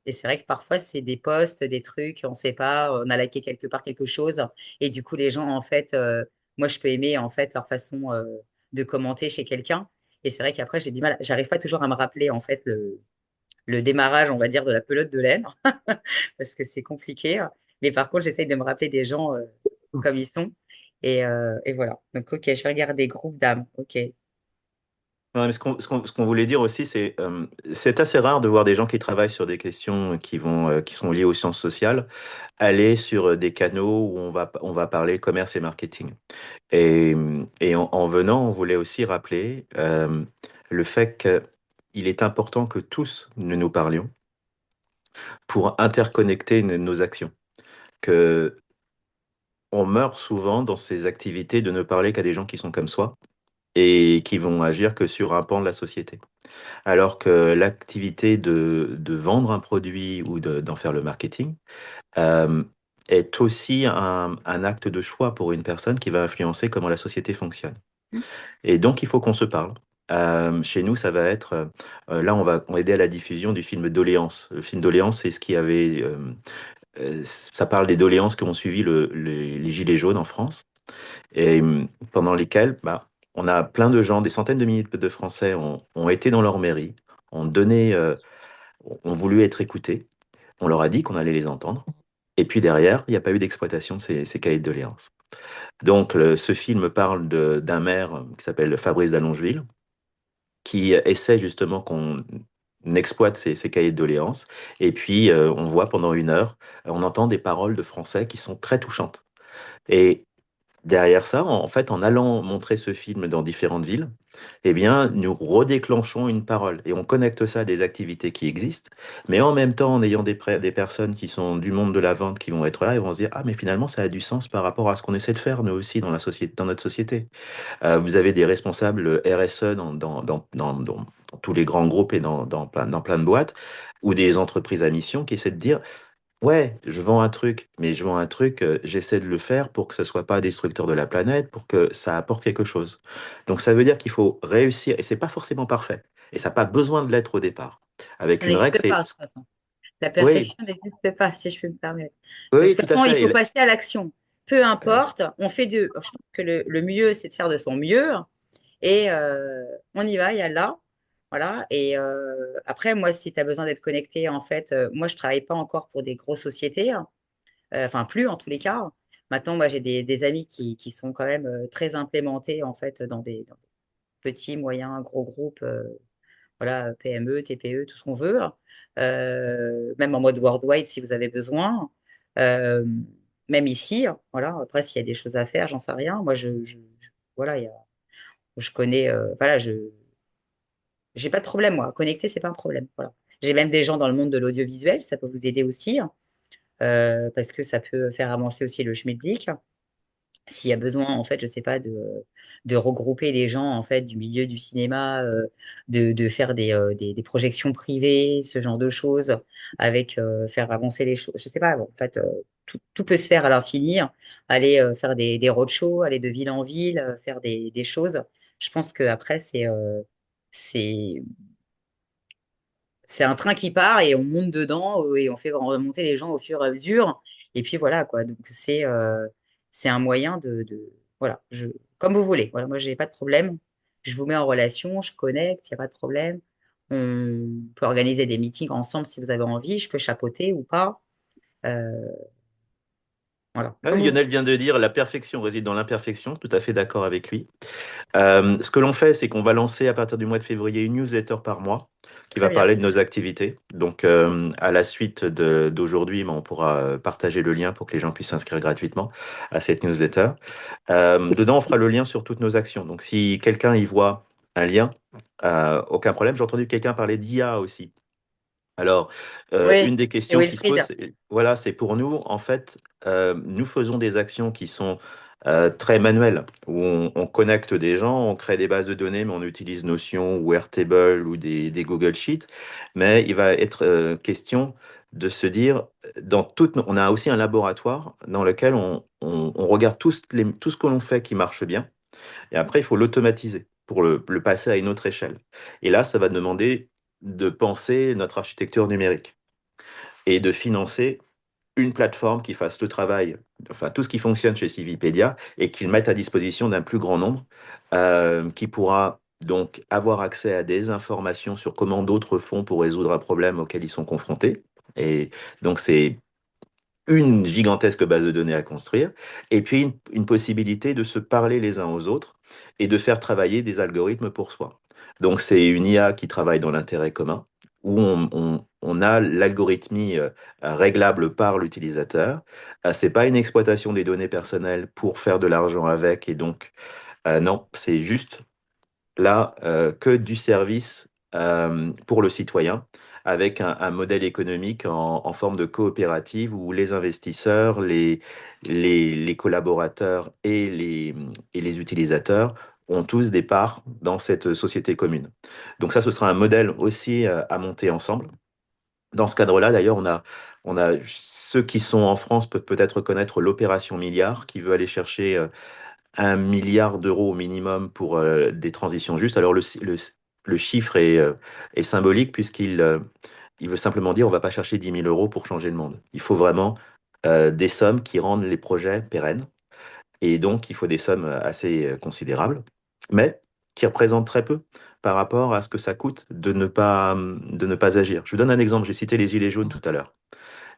Speaker 1: c'est vrai que parfois, c'est des posts, des trucs, on ne sait pas, on a liké quelque part quelque chose. Et du coup, les gens, en fait, moi, je peux aimer, en fait, leur façon de commenter chez quelqu'un. Et c'est vrai qu'après, j'ai du mal, j'arrive pas toujours à me rappeler, en fait, le démarrage, on va dire, de la pelote de laine, parce que c'est compliqué. Mais par contre, j'essaye de me rappeler des gens comme ils sont. Et voilà. Donc, ok, je vais regarder groupe d'âmes. Ok.
Speaker 2: Non, mais ce qu'on voulait dire aussi, c'est assez rare de voir des gens qui travaillent sur des questions qui sont liées aux sciences sociales, aller sur des canaux où on va parler commerce et marketing. Et en venant, on voulait aussi rappeler le fait qu'il est important que tous nous parlions pour interconnecter nos actions. Que on meurt souvent dans ces activités de ne parler qu'à des gens qui sont comme soi et qui vont agir que sur un pan de la société. Alors que l'activité de vendre un produit ou d'en faire le marketing euh, est aussi un acte de choix pour une personne qui va influencer comment la société fonctionne. Et donc, il faut qu'on se parle. Chez nous, ça va être, là, on va aider à la diffusion du film Doléances. Le film Doléances, c'est ce qui avait, ça parle des doléances qui ont suivi les Gilets jaunes en France, et pendant lesquelles, bah, on a plein de gens, des centaines de milliers de Français ont été dans leur mairie, ont donné, ont voulu être écoutés, on leur a dit qu'on allait les entendre, et puis derrière, il n'y a pas eu d'exploitation de ces cahiers de doléances. Donc, ce film parle d'un maire qui s'appelle Fabrice d'Allongeville, qui essaie justement qu'on exploite ces cahiers de doléances. Et puis, on voit pendant 1 heure, on entend des paroles de Français qui sont très touchantes. Et derrière ça, en fait, en allant montrer ce film dans différentes villes, eh bien, nous redéclenchons une parole et on connecte ça à des activités qui existent, mais en même temps, en ayant des personnes qui sont du monde de la vente qui vont être là et vont se dire, ah, mais finalement, ça a du sens par rapport à ce qu'on essaie de faire, nous aussi, dans la société, dans notre société. Vous avez des responsables RSE dans tous les grands groupes et dans plein de boîtes, ou des entreprises à mission qui essaient de dire, ouais, je vends un truc, mais je vends un truc, j'essaie de le faire pour que ce soit pas destructeur de la planète, pour que ça apporte quelque chose. Donc ça veut dire qu'il faut réussir, et c'est pas forcément parfait, et ça n'a pas besoin de l'être au départ. Avec
Speaker 1: Ça
Speaker 2: une règle,
Speaker 1: n'existe
Speaker 2: c'est,
Speaker 1: pas, de toute façon. La
Speaker 2: oui,
Speaker 1: perfection n'existe pas, si je peux me permettre.
Speaker 2: oui,
Speaker 1: De
Speaker 2: oui,
Speaker 1: toute
Speaker 2: tout à
Speaker 1: façon, il
Speaker 2: fait.
Speaker 1: faut passer à l'action. Peu
Speaker 2: Euh,
Speaker 1: importe, on fait de. Je pense que le mieux, c'est de faire de son mieux. Et on y va, il y a là. Voilà. Et après, moi, si tu as besoin d'être connecté, en fait, moi, je travaille pas encore pour des grosses sociétés. Enfin, plus en tous les cas. Maintenant, moi, j'ai des amis qui sont quand même très implémentés, en fait, dans des petits, moyens, gros groupes. Voilà, PME, TPE, tout ce qu'on veut, même en mode worldwide si vous avez besoin. Euh, Même ici, voilà. Après, s'il y a des choses à faire, j'en sais rien. Moi, voilà, je connais, voilà, j'ai pas de problème, moi. Connecter, c'est pas un problème. Voilà. J'ai même des gens dans le monde de l'audiovisuel, ça peut vous aider aussi, parce que ça peut faire avancer aussi le schmilblick. S'il y a besoin, en fait, je sais pas, de regrouper des gens, en fait, du milieu du cinéma, de faire des projections privées, ce genre de choses, avec faire avancer les choses. Je sais pas, bon, en fait, tout peut se faire à l'infini, hein. Aller faire des roadshows, aller de ville en ville, faire des choses. Je pense que après, c'est c'est un train qui part et on monte dedans et on fait remonter les gens au fur et à mesure. Et puis voilà, quoi. Donc, c'est un moyen voilà, comme vous voulez. Voilà, moi, j'ai pas de problème. Je vous mets en relation, je connecte, il n'y a pas de problème. On peut organiser des meetings ensemble si vous avez envie. Je peux chapeauter ou pas. Euh, voilà,
Speaker 2: Ah,
Speaker 1: comme vous.
Speaker 2: Lionel vient de dire la perfection réside dans l'imperfection, tout à fait d'accord avec lui. Ce que l'on fait, c'est qu'on va lancer à partir du mois de février une newsletter par mois qui
Speaker 1: Très
Speaker 2: va
Speaker 1: bien.
Speaker 2: parler de nos activités. Donc, à la suite d'aujourd'hui, ben, on pourra partager le lien pour que les gens puissent s'inscrire gratuitement à cette newsletter. Dedans, on fera le lien sur toutes nos actions. Donc, si quelqu'un y voit un lien, aucun problème. J'ai entendu quelqu'un parler d'IA aussi. Alors,
Speaker 1: Oui,
Speaker 2: une des
Speaker 1: et
Speaker 2: questions qui se pose,
Speaker 1: Wilfried.
Speaker 2: voilà, c'est pour nous, en fait, nous faisons des actions qui sont très manuelles, où on connecte des gens, on crée des bases de données, mais on utilise Notion ou Airtable ou des Google Sheets. Mais il va être question de se dire, on a aussi un laboratoire dans lequel on regarde tout ce que l'on fait qui marche bien, et après, il faut l'automatiser pour le passer à une autre échelle. Et là, ça va demander de penser notre architecture numérique et de financer une plateforme qui fasse le travail, enfin tout ce qui fonctionne chez Civipedia et qu'il mette à disposition d'un plus grand nombre, qui pourra donc avoir accès à des informations sur comment d'autres font pour résoudre un problème auquel ils sont confrontés. Et donc c'est une gigantesque base de données à construire, et puis une possibilité de se parler les uns aux autres et de faire travailler des algorithmes pour soi. Donc c'est une IA qui travaille dans l'intérêt commun, où on a l'algorithmie réglable par l'utilisateur. C'est pas une exploitation des données personnelles pour faire de l'argent avec, et donc non, c'est juste là que du service pour le citoyen, avec un modèle économique en forme de coopérative où les investisseurs, les collaborateurs et les utilisateurs ont tous des parts dans cette société commune. Donc ça, ce sera un modèle aussi à monter ensemble. Dans ce cadre-là, d'ailleurs, on a ceux qui sont en France peuvent peut-être connaître l'opération Milliard, qui veut aller chercher 1 milliard d'euros au minimum pour des transitions justes. Alors le chiffre est symbolique puisqu'il il veut simplement dire on ne va pas chercher 10 000 euros pour changer le monde. Il faut vraiment des sommes qui rendent les projets pérennes. Et donc, il faut des sommes assez considérables, mais qui représentent très peu par rapport à ce que ça coûte de ne pas agir. Je vous donne un exemple. J'ai cité les Gilets jaunes tout à l'heure.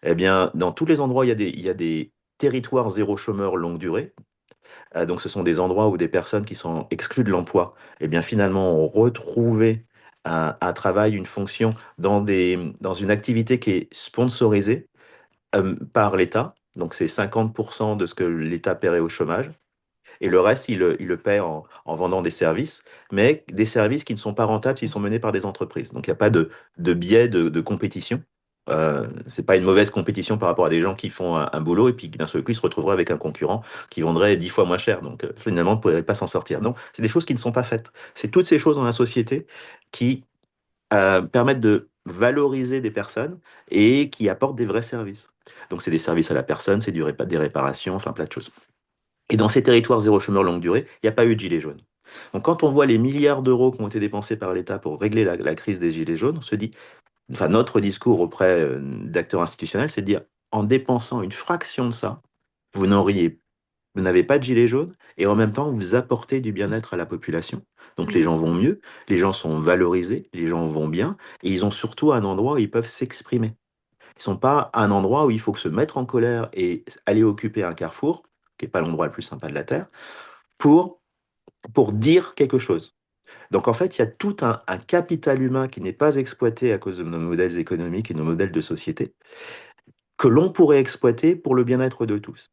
Speaker 2: Eh bien, dans tous les endroits, il y a des territoires zéro chômeur longue durée. Donc, ce sont des endroits où des personnes qui sont exclues de l'emploi, eh bien, finalement, ont retrouvé un travail, une fonction dans une activité qui est sponsorisée par l'État. Donc, c'est 50% de ce que l'État paierait au chômage. Et le reste, il le paie en vendant des services, mais des services qui ne sont pas rentables s'ils sont menés par des entreprises. Donc, il n'y a pas de biais de compétition. C'est pas une mauvaise compétition par rapport à des gens qui font un boulot et puis d'un seul coup, ils se retrouveraient avec un concurrent qui vendrait 10 fois moins cher. Donc, finalement, on ne pourrait pas s'en sortir. Non, c'est des choses qui ne sont pas faites. C'est toutes ces choses dans la société qui permettent de valoriser des personnes et qui apportent des vrais services. Donc, c'est des services à la personne, c'est des réparations, enfin plein de choses. Et dans ces territoires zéro chômeur longue durée, il n'y a pas eu de gilets jaunes. Donc quand on voit les milliards d'euros qui ont été dépensés par l'État pour régler la crise des gilets jaunes, on se dit, enfin notre discours auprès d'acteurs institutionnels, c'est de dire, en dépensant une fraction de ça, vous n'auriez, vous n'avez pas de gilets jaunes et en même temps vous apportez du bien-être à la population. Donc les
Speaker 1: Mm.
Speaker 2: gens vont mieux, les gens sont valorisés, les gens vont bien et ils ont surtout un endroit où ils peuvent s'exprimer. Ils sont pas à un endroit où il faut se mettre en colère et aller occuper un carrefour, qui n'est pas l'endroit le plus sympa de la Terre, pour, pour dire quelque chose. Donc en fait, il y a tout un capital humain qui n'est pas exploité à cause de nos modèles économiques et nos modèles de société, que l'on pourrait exploiter pour le bien-être de tous.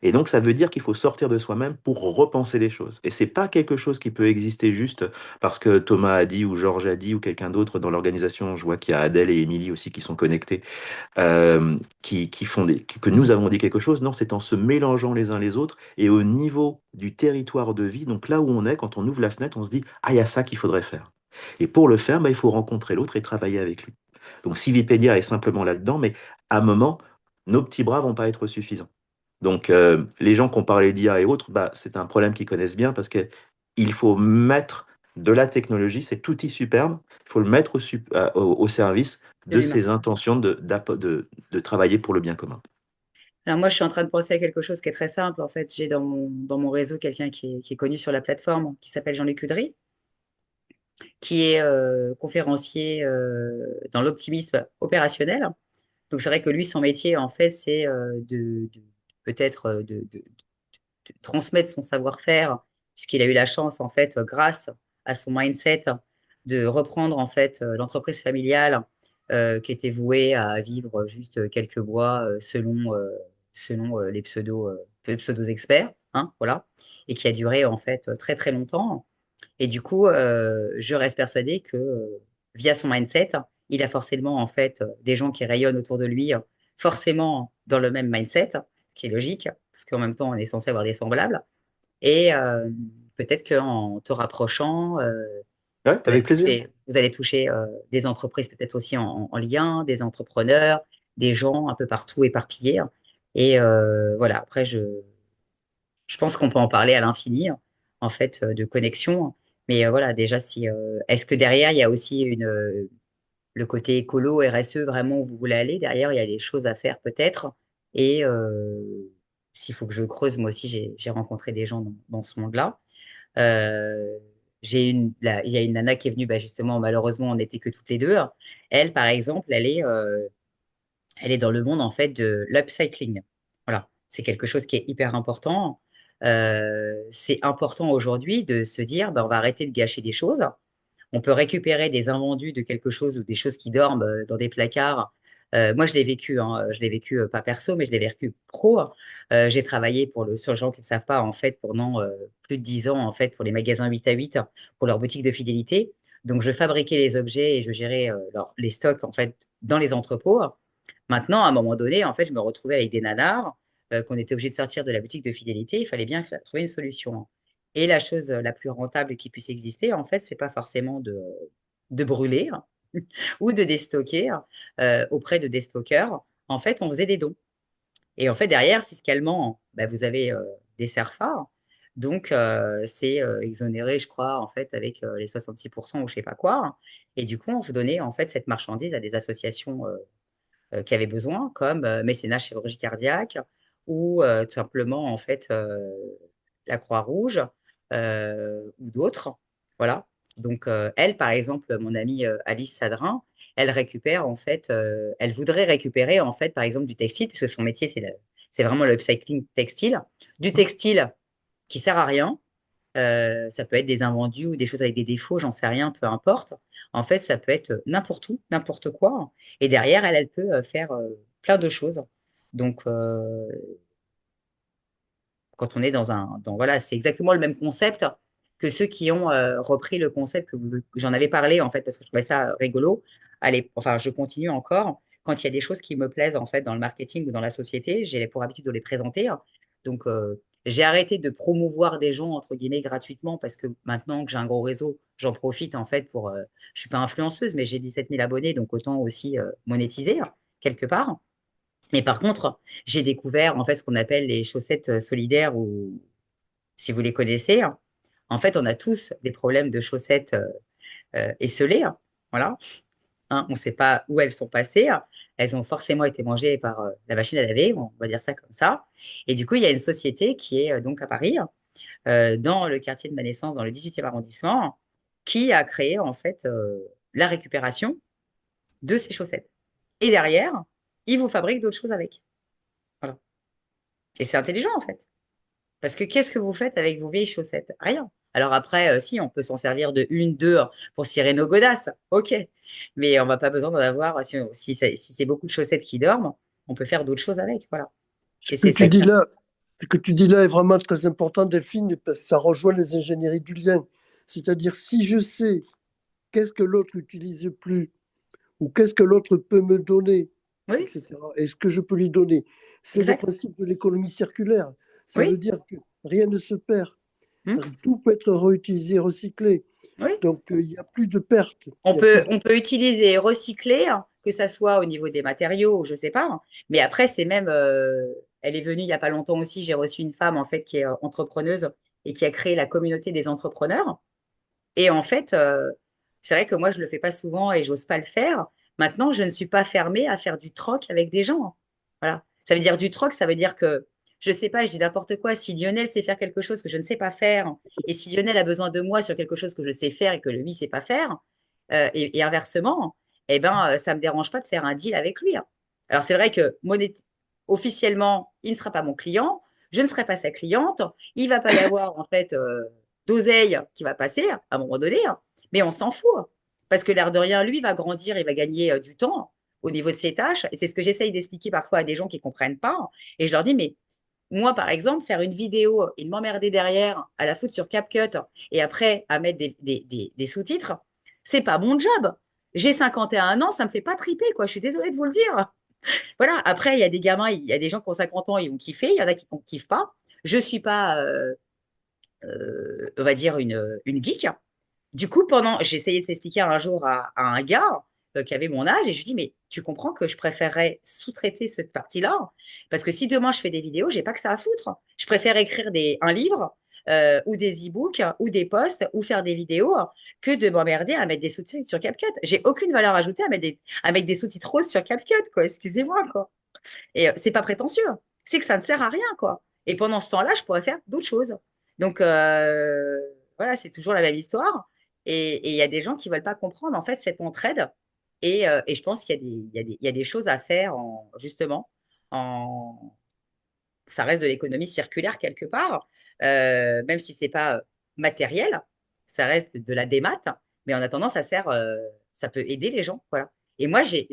Speaker 2: Et donc, ça veut dire qu'il faut sortir de soi-même pour repenser les choses. Et c'est pas quelque chose qui peut exister juste parce que Thomas a dit ou Georges a dit ou quelqu'un d'autre dans l'organisation. Je vois qu'il y a Adèle et Émilie aussi qui sont connectés, qui font que nous avons dit quelque chose. Non, c'est en se mélangeant les uns les autres et au niveau du territoire de vie. Donc là où on est, quand on ouvre la fenêtre, on se dit, ah, il y a ça qu'il faudrait faire. Et pour le faire, bah, il faut rencontrer l'autre et travailler avec lui. Donc Civipédia est simplement là-dedans, mais à un moment, nos petits bras vont pas être suffisants. Donc les gens qui ont parlé d'IA et autres, bah, c'est un problème qu'ils connaissent bien parce que il faut mettre de la technologie, cet outil superbe, il faut le mettre au service
Speaker 1: de
Speaker 2: de
Speaker 1: l'humain.
Speaker 2: ses intentions de travailler pour le bien commun.
Speaker 1: Alors moi, je suis en train de penser à quelque chose qui est très simple. En fait, j'ai dans mon réseau quelqu'un qui est connu sur la plateforme, qui s'appelle Jean-Luc Udry, qui est conférencier dans l'optimisme opérationnel. Donc c'est vrai que lui, son métier, en fait, c'est peut-être de transmettre son savoir-faire, puisqu'il a eu la chance, en fait, grâce à son mindset, de reprendre, en fait, l'entreprise familiale qui était vouée à vivre juste quelques mois selon les pseudos experts, hein, voilà, et qui a duré, en fait, très, très longtemps. Et du coup, je reste persuadée que via son mindset, il a forcément en fait des gens qui rayonnent autour de lui, forcément dans le même mindset, ce qui est logique, parce qu'en même temps, on est censé avoir des semblables. Et peut-être qu'en te rapprochant,
Speaker 2: Ouais, avec plaisir.
Speaker 1: vous allez toucher des entreprises peut-être aussi en lien, des entrepreneurs, des gens un peu partout éparpillés. Et voilà, après, je pense qu'on peut en parler à l'infini, en fait, de connexion. Mais voilà, déjà, si, est-ce que derrière, il y a aussi le côté écolo, RSE, vraiment où vous voulez aller? Derrière, il y a des choses à faire peut-être. Et s'il faut que je creuse, moi aussi, j'ai rencontré des gens dans ce monde-là. Euh, il y a une nana qui est venue, bah, justement, malheureusement, on n'était que toutes les deux. Elle, par exemple, elle est dans le monde en fait de l'upcycling. Voilà, c'est quelque chose qui est hyper important. C'est important aujourd'hui de se dire, ben, on va arrêter de gâcher des choses. On peut récupérer des invendus de quelque chose ou des choses qui dorment dans des placards. Moi, je l'ai vécu, hein, je l'ai vécu pas perso, mais je l'ai vécu pro. J'ai travaillé sur les gens qui ne savent pas, en fait, pendant plus de 10 ans, en fait, pour les magasins 8 à 8, pour leur boutique de fidélité. Donc, je fabriquais les objets et je gérais les stocks, en fait, dans les entrepôts. Maintenant, à un moment donné, en fait, je me retrouvais avec des nanars qu'on était obligé de sortir de la boutique de fidélité. Il fallait bien trouver une solution. Et la chose la plus rentable qui puisse exister, en fait, c'est pas forcément de brûler ou de déstocker auprès de déstockeurs. En fait, on faisait des dons. Et en fait, derrière, fiscalement, bah, vous avez des CERFA. Donc, c'est exonéré, je crois, en fait, avec les 66% ou je sais pas quoi. Et du coup, on vous donnait, en fait, cette marchandise à des associations qui avaient besoin, comme mécénat chirurgie cardiaque ou tout simplement en fait la Croix-Rouge ou d'autres. Voilà. Donc elle, par exemple, mon amie Alice Sadrin, elle récupère en fait, elle voudrait récupérer en fait, par exemple, du textile, puisque son métier c'est vraiment le upcycling textile, du textile qui sert à rien, ça peut être des invendus ou des choses avec des défauts, j'en sais rien, peu importe. En fait, ça peut être n'importe où, n'importe quoi. Et derrière, elle peut faire plein de choses. Donc, quand on est voilà, c'est exactement le même concept que ceux qui ont repris le concept que j'en avais parlé, en fait, parce que je trouvais ça rigolo. Allez, enfin, je continue encore. Quand il y a des choses qui me plaisent, en fait, dans le marketing ou dans la société, j'ai pour habitude de les présenter. Donc, j'ai arrêté de promouvoir des gens, entre guillemets, gratuitement, parce que maintenant que j'ai un gros réseau, j'en profite, en fait, je suis pas influenceuse, mais j'ai 17 000 abonnés, donc autant aussi monétiser, quelque part. Mais par contre, j'ai découvert en fait ce qu'on appelle les chaussettes solidaires ou si vous les connaissez. En fait, on a tous des problèmes de chaussettes esselées. Voilà. Hein, on ne sait pas où elles sont passées. Elles ont forcément été mangées par la machine à laver, on va dire ça comme ça. Et du coup, il y a une société qui est donc à Paris, dans le quartier de ma naissance, dans le 18e arrondissement, qui a créé en fait la récupération de ces chaussettes. Et derrière, ils vous fabriquent d'autres choses avec. Voilà. Et c'est intelligent en fait. Parce que qu'est-ce que vous faites avec vos vieilles chaussettes? Rien. Alors après, si, on peut s'en servir de une, deux pour cirer nos godasses. OK. Mais on va pas besoin d'en avoir. Si c'est beaucoup de chaussettes qui dorment, on peut faire d'autres choses avec. Voilà.
Speaker 3: Ce
Speaker 1: Et
Speaker 3: que
Speaker 1: c'est
Speaker 3: tu
Speaker 1: ça
Speaker 3: dis
Speaker 1: qui.
Speaker 3: là, ce que tu dis là est vraiment très important, Delphine, parce que ça rejoint les ingénieries du lien. C'est-à-dire, si je sais qu'est-ce que l'autre n'utilise plus, ou qu'est-ce que l'autre peut me donner,
Speaker 1: Oui,
Speaker 3: etc., et ce que je peux lui donner, c'est le
Speaker 1: exact.
Speaker 3: principe de l'économie circulaire. Ça veut
Speaker 1: Oui,
Speaker 3: dire que rien ne se perd.
Speaker 1: hmm,
Speaker 3: Tout peut être réutilisé, recyclé.
Speaker 1: oui.
Speaker 3: Donc, il n'y a plus de pertes. Il y a plus de...
Speaker 1: On peut utiliser et recycler, hein, que ça soit au niveau des matériaux ou je sais pas. Hein. Mais après, c'est même. Elle est venue il y a pas longtemps aussi. J'ai reçu une femme en fait qui est entrepreneuse et qui a créé la communauté des entrepreneurs. Et en fait, c'est vrai que moi, je le fais pas souvent et j'ose pas le faire. Maintenant, je ne suis pas fermée à faire du troc avec des gens. Voilà. Ça veut dire du troc, ça veut dire que, je sais pas, je dis n'importe quoi. Si Lionel sait faire quelque chose que je ne sais pas faire, et si Lionel a besoin de moi sur quelque chose que je sais faire et que lui ne sait pas faire, et inversement, eh ben, ça me dérange pas de faire un deal avec lui, hein. Alors, c'est vrai que officiellement, il ne sera pas mon client, je ne serai pas sa cliente, il va pas y avoir, en fait, d'oseille qui va passer à un moment donné, hein. Mais on s'en fout, hein. Parce que l'air de rien, lui va grandir, il va gagner du temps au niveau de ses tâches. Et c'est ce que j'essaye d'expliquer parfois à des gens qui ne comprennent pas, hein. Et je leur dis, mais moi, par exemple, faire une vidéo et de m'emmerder derrière à la foutre sur CapCut et après à mettre des sous-titres, c'est pas mon job. J'ai 51 ans, ça me fait pas triper, quoi. Je suis désolée de vous le dire. Voilà. Après, il y a des gamins, il y a des gens qui ont 50 ans, ils vont kiffer. Il y en a qui ne kiffent pas. Je suis pas, on va dire, une geek. Du coup, j'ai essayé de s'expliquer un jour à un gars qui avait mon âge et je lui dis, mais tu comprends que je préférerais sous-traiter cette partie-là parce que si demain je fais des vidéos, j'ai pas que ça à foutre. Je préfère écrire un livre ou des e-books ou des posts ou faire des vidéos que de m'emmerder à mettre des sous-titres sur CapCut. J'ai aucune valeur ajoutée à mettre des sous-titres roses sur CapCut, quoi. Excusez-moi, quoi. Et c'est pas prétentieux, hein. C'est que ça ne sert à rien, quoi. Et pendant ce temps-là, je pourrais faire d'autres choses. Donc, voilà, c'est toujours la même histoire. Et il y a des gens qui veulent pas comprendre, en fait, cette entraide. Et je pense qu'il y a il y a des choses à faire, justement, en, ça reste de l'économie circulaire quelque part, même si c'est pas matériel, ça reste de la démat, mais en attendant, ça peut aider les gens, voilà. Et moi, j'ai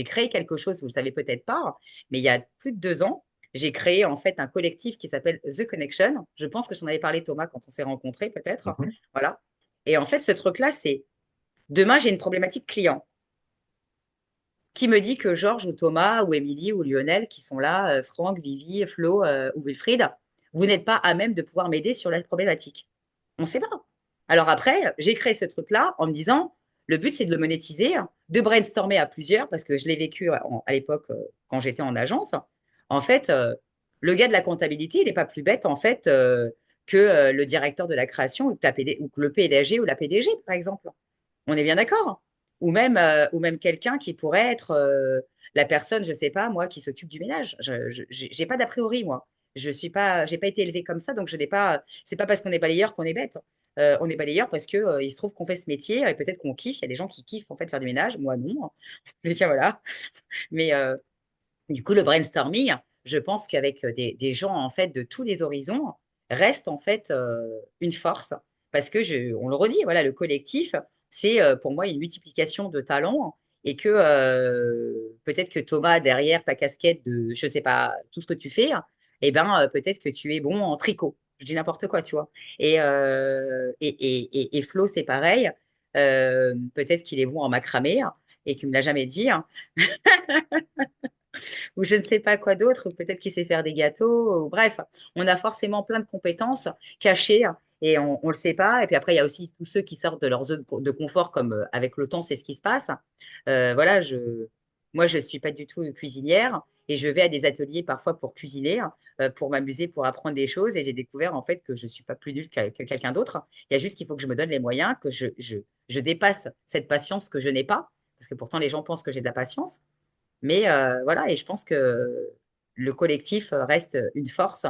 Speaker 1: créé quelque chose, vous le savez peut-être pas, mais il y a plus de 2 ans, j'ai créé en fait un collectif qui s'appelle The Connection. Je pense que j'en avais parlé, Thomas, quand on s'est rencontrés, peut-être.
Speaker 2: Mhm.
Speaker 1: Voilà. Et en fait, ce truc-là, c'est demain, j'ai une problématique client qui me dit que Georges ou Thomas ou Émilie ou Lionel qui sont là, Franck, Vivi, Flo ou Wilfried, vous n'êtes pas à même de pouvoir m'aider sur la problématique. On ne sait pas. Alors après, j'ai créé ce truc-là en me disant, le but c'est de le monétiser, de brainstormer à plusieurs, parce que je l'ai vécu à l'époque quand j'étais en agence. En fait, le gars de la comptabilité, il n'est pas plus bête en fait que le directeur de la création ou que le PDG ou la PDG, par exemple. On est bien d'accord? Ou même quelqu'un qui pourrait être la personne, je sais pas, moi, qui s'occupe du ménage. J'ai pas d'a priori, moi. J'ai pas été élevée comme ça, donc je n'ai pas. C'est pas parce qu'on est balayeur qu'on est bête. On est balayeur parce que il se trouve qu'on fait ce métier et peut-être qu'on kiffe. Il y a des gens qui kiffent en fait faire du ménage. Moi, non. Mais voilà. Mais du coup, le brainstorming, je pense qu'avec des gens en fait de tous les horizons, reste en fait une force parce que on le redit, voilà, le collectif, c'est pour moi une multiplication de talents et que peut-être que Thomas derrière ta casquette de, je sais pas, tout ce que tu fais, eh ben peut-être que tu es bon en tricot. Je dis n'importe quoi, tu vois. Et Flo, c'est pareil. Peut-être qu'il est bon en macramé et qu'il me l'a jamais dit, hein, ou je ne sais pas quoi d'autre, ou peut-être qu'il sait faire des gâteaux, ou bref, on a forcément plein de compétences cachées et on ne le sait pas. Et puis après, il y a aussi tous ceux qui sortent de leur zone de confort, comme avec le temps, c'est ce qui se passe. Voilà, moi, je ne suis pas du tout cuisinière et je vais à des ateliers parfois pour cuisiner, pour m'amuser, pour apprendre des choses. Et j'ai découvert en fait que je ne suis pas plus nulle que quelqu'un d'autre. Il y a juste qu'il faut que je me donne les moyens, que je dépasse cette patience que je n'ai pas, parce que pourtant les gens pensent que j'ai de la patience. Mais voilà, et je pense que le collectif reste une force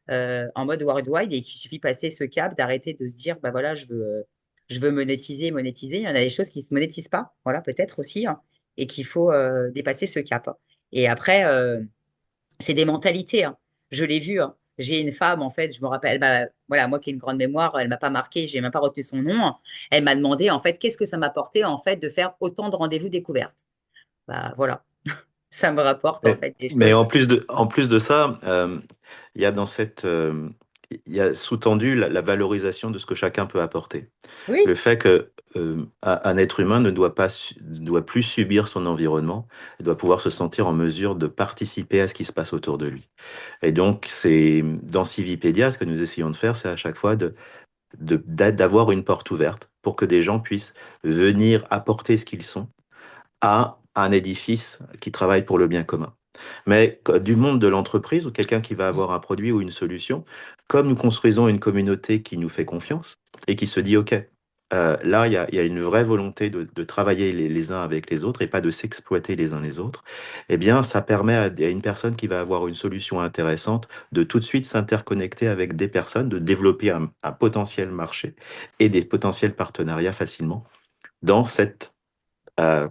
Speaker 1: en mode worldwide et qu'il suffit de passer ce cap, d'arrêter de se dire, bah voilà, je veux monétiser, monétiser. Il y en a des choses qui ne se monétisent pas, voilà, peut-être aussi, hein, et qu'il faut dépasser ce cap. Et après, c'est des mentalités, hein. Je l'ai vu, hein. J'ai une femme, en fait, je me rappelle, voilà, moi qui ai une grande mémoire, elle m'a pas marqué, j'ai même pas retenu son nom. Elle m'a demandé, en fait, qu'est-ce que ça m'apportait, en fait, de faire autant de rendez-vous découvertes. Bah voilà, ça me rapporte en fait des
Speaker 2: Mais
Speaker 1: choses.
Speaker 2: en plus de ça, il y a il y a sous-tendu la valorisation de ce que chacun peut apporter. Le
Speaker 1: Oui,
Speaker 2: fait que un être humain ne doit pas ne doit plus subir son environnement, il doit pouvoir se sentir en mesure de participer à ce qui se passe autour de lui. Et donc, c'est dans Civipédia, ce que nous essayons de faire, c'est à chaque fois d'avoir une porte ouverte pour que des gens puissent venir apporter ce qu'ils sont à un édifice qui travaille pour le bien commun. Mais du monde de l'entreprise ou quelqu'un qui va avoir un produit ou une solution, comme nous construisons une communauté qui nous fait confiance et qui se dit, OK, là, il y a une vraie volonté de travailler les uns avec les autres et pas de s'exploiter les uns les autres, eh bien, ça permet à une personne qui va avoir une solution intéressante de tout de suite s'interconnecter avec des personnes, de développer un potentiel marché et des potentiels partenariats facilement dans cette euh,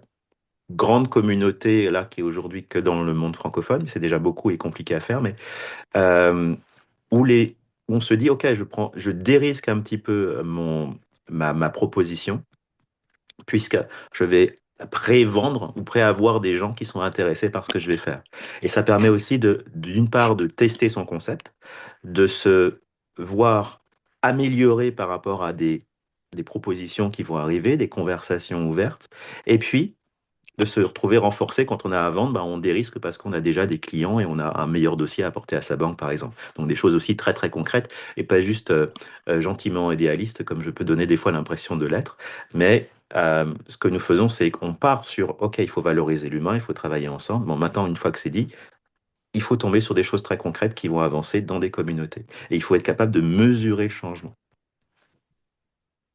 Speaker 2: grande communauté là qui est aujourd'hui que dans le monde francophone, c'est déjà beaucoup et compliqué à faire, mais euh, où on se dit ok, je dérisque un petit peu ma proposition puisque je vais pré-vendre ou pré-avoir des gens qui sont intéressés par ce que je vais faire. Et ça permet aussi d'une part de tester son concept, de se voir améliorer par rapport à des propositions qui vont arriver, des conversations ouvertes, et puis de se retrouver renforcé quand on a à vendre, bah, on dérisque parce qu'on a déjà des clients et on a un meilleur dossier à apporter à sa banque, par exemple. Donc des choses aussi très très concrètes et pas juste gentiment idéalistes comme je peux donner des fois l'impression de l'être. Mais ce que nous faisons, c'est qu'on part sur, OK, il faut valoriser l'humain, il faut travailler ensemble. Bon, maintenant, une fois que c'est dit, il faut tomber sur des choses très concrètes qui vont avancer dans des communautés. Et il faut être capable de mesurer le changement.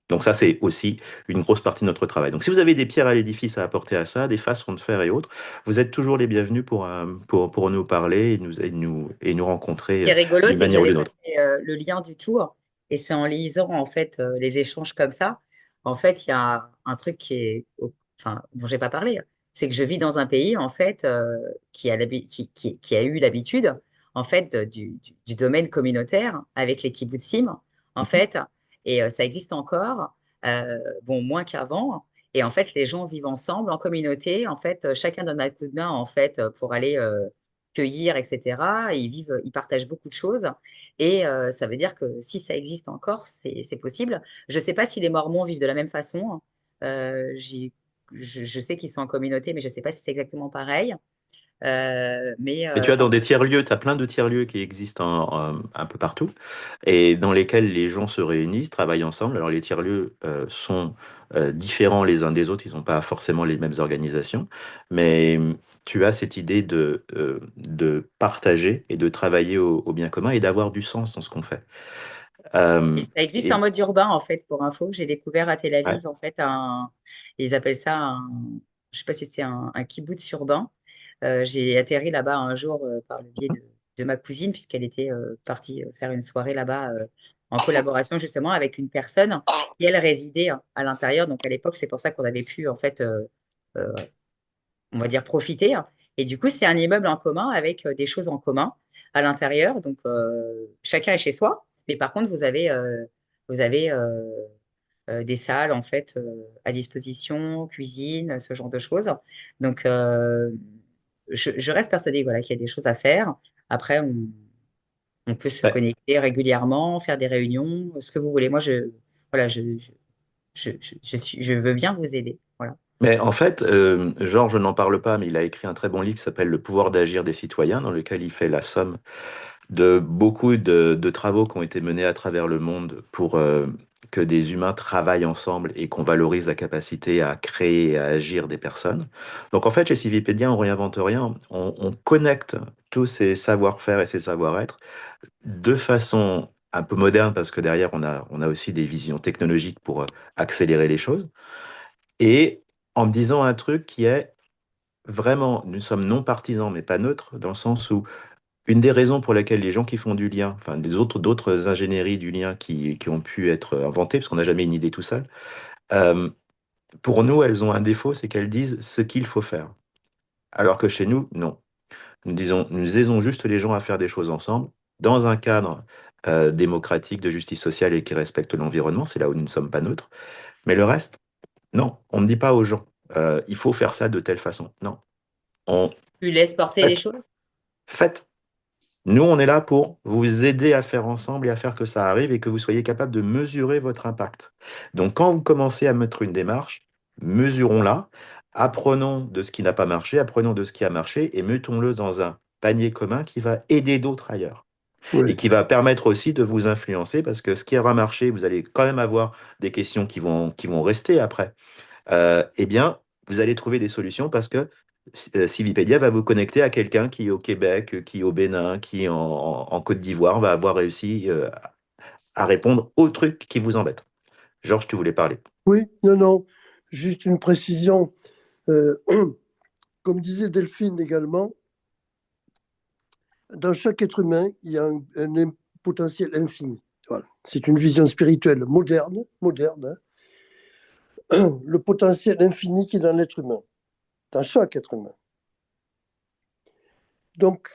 Speaker 2: Donc ça, c'est aussi une grosse partie de notre travail. Donc si vous avez des pierres à l'édifice à apporter à ça, des façons de faire et autres, vous êtes toujours les bienvenus pour nous parler et nous
Speaker 1: Ce
Speaker 2: rencontrer
Speaker 1: qui est rigolo,
Speaker 2: d'une
Speaker 1: c'est que
Speaker 2: manière ou
Speaker 1: j'avais
Speaker 2: d'une
Speaker 1: passé
Speaker 2: autre.
Speaker 1: le lien du tour et c'est en lisant en fait les échanges comme ça. En fait, il y a un truc enfin, dont j'ai pas parlé, c'est que je vis dans un pays en fait qui a eu l'habitude en fait du domaine communautaire avec les kibbutzim en fait et ça existe encore, bon moins qu'avant. Et en fait, les gens vivent ensemble en communauté. En fait, chacun donne un coup de main en fait pour aller cueillir, etc. Et ils partagent beaucoup de choses. Et ça veut dire que si ça existe encore, c'est possible. Je ne sais pas si les Mormons vivent de la même façon. Je sais qu'ils sont en communauté, mais je ne sais pas si c'est exactement pareil. Mais
Speaker 2: Et tu as
Speaker 1: en
Speaker 2: dans des tiers-lieux, tu as plein de tiers-lieux qui existent un peu partout et dans lesquels les gens se réunissent, travaillent ensemble. Alors les tiers-lieux sont différents les uns des autres, ils n'ont pas forcément les mêmes organisations, mais tu as cette idée de partager et de travailler au bien commun et d'avoir du sens dans ce qu'on fait.
Speaker 1: et ça existe
Speaker 2: Et
Speaker 1: en mode urbain, en fait, pour info. J'ai découvert à Tel
Speaker 2: ouais,
Speaker 1: Aviv, en fait, ils appellent ça je sais pas si c'est un kibbutz urbain. J'ai atterri là-bas un jour par le biais de ma cousine, puisqu'elle était partie faire une soirée là-bas en collaboration justement avec une personne qui, elle, résidait à l'intérieur. Donc à l'époque, c'est pour ça qu'on avait pu, en fait, euh, on va dire, profiter. Et du coup, c'est un immeuble en commun avec des choses en commun à l'intérieur. Donc chacun est chez soi, mais par contre, vous avez des salles en fait à disposition, cuisine, ce genre de choses. Donc, je reste persuadée voilà, qu'il y a des choses à faire. Après, on peut se
Speaker 2: ouais.
Speaker 1: connecter régulièrement, faire des réunions, ce que vous voulez. Moi, voilà, je veux bien vous aider. Voilà.
Speaker 2: Mais en fait, Georges n'en parle pas, mais il a écrit un très bon livre qui s'appelle Le pouvoir d'agir des citoyens, dans lequel il fait la somme de beaucoup de travaux qui ont été menés à travers le monde pour que des humains travaillent ensemble et qu'on valorise la capacité à créer et à agir des personnes. Donc en fait, chez Civipédia, on réinvente rien, on connecte tous ces savoir-faire et ces savoir-être de façon un peu moderne, parce que derrière, on a aussi des visions technologiques pour accélérer les choses, et en me disant un truc qui est vraiment, nous sommes non partisans, mais pas neutres, dans le sens où une des raisons pour lesquelles les gens qui font du lien, enfin d'autres ingénieries du lien qui ont pu être inventées, parce qu'on n'a jamais une idée tout seul, euh, pour nous, elles ont un défaut, c'est qu'elles disent ce qu'il faut faire. Alors que chez nous, non. Nous aidons juste les gens à faire des choses ensemble, dans un cadre démocratique, de justice sociale et qui respecte l'environnement, c'est là où nous ne sommes pas neutres. Mais le reste, non, on ne dit pas aux gens, il faut faire ça de telle façon. Non, on
Speaker 1: Tu laisses forcer les
Speaker 2: faites,
Speaker 1: choses?
Speaker 2: faites. Nous, on est là pour vous aider à faire ensemble et à faire que ça arrive et que vous soyez capable de mesurer votre impact. Donc, quand vous commencez à mettre une démarche, mesurons-la, apprenons de ce qui n'a pas marché, apprenons de ce qui a marché et mettons-le dans un panier commun qui va aider d'autres ailleurs et
Speaker 3: Oui.
Speaker 2: qui va permettre aussi de vous influencer parce que ce qui aura marché, vous allez quand même avoir des questions qui vont rester après. Eh bien, vous allez trouver des solutions parce que Civipédia va vous connecter à quelqu'un qui est au Québec, qui est au Bénin, qui est en Côte d'Ivoire, va avoir réussi à répondre aux trucs qui vous embêtent. Georges, tu voulais parler.
Speaker 3: Oui, non, non, juste une précision. Euh, Comme disait Delphine également, dans chaque être humain, il y a un potentiel infini. Voilà. C'est une vision spirituelle moderne, hein. Le potentiel infini qui est dans l'être humain, dans chaque être humain. Donc,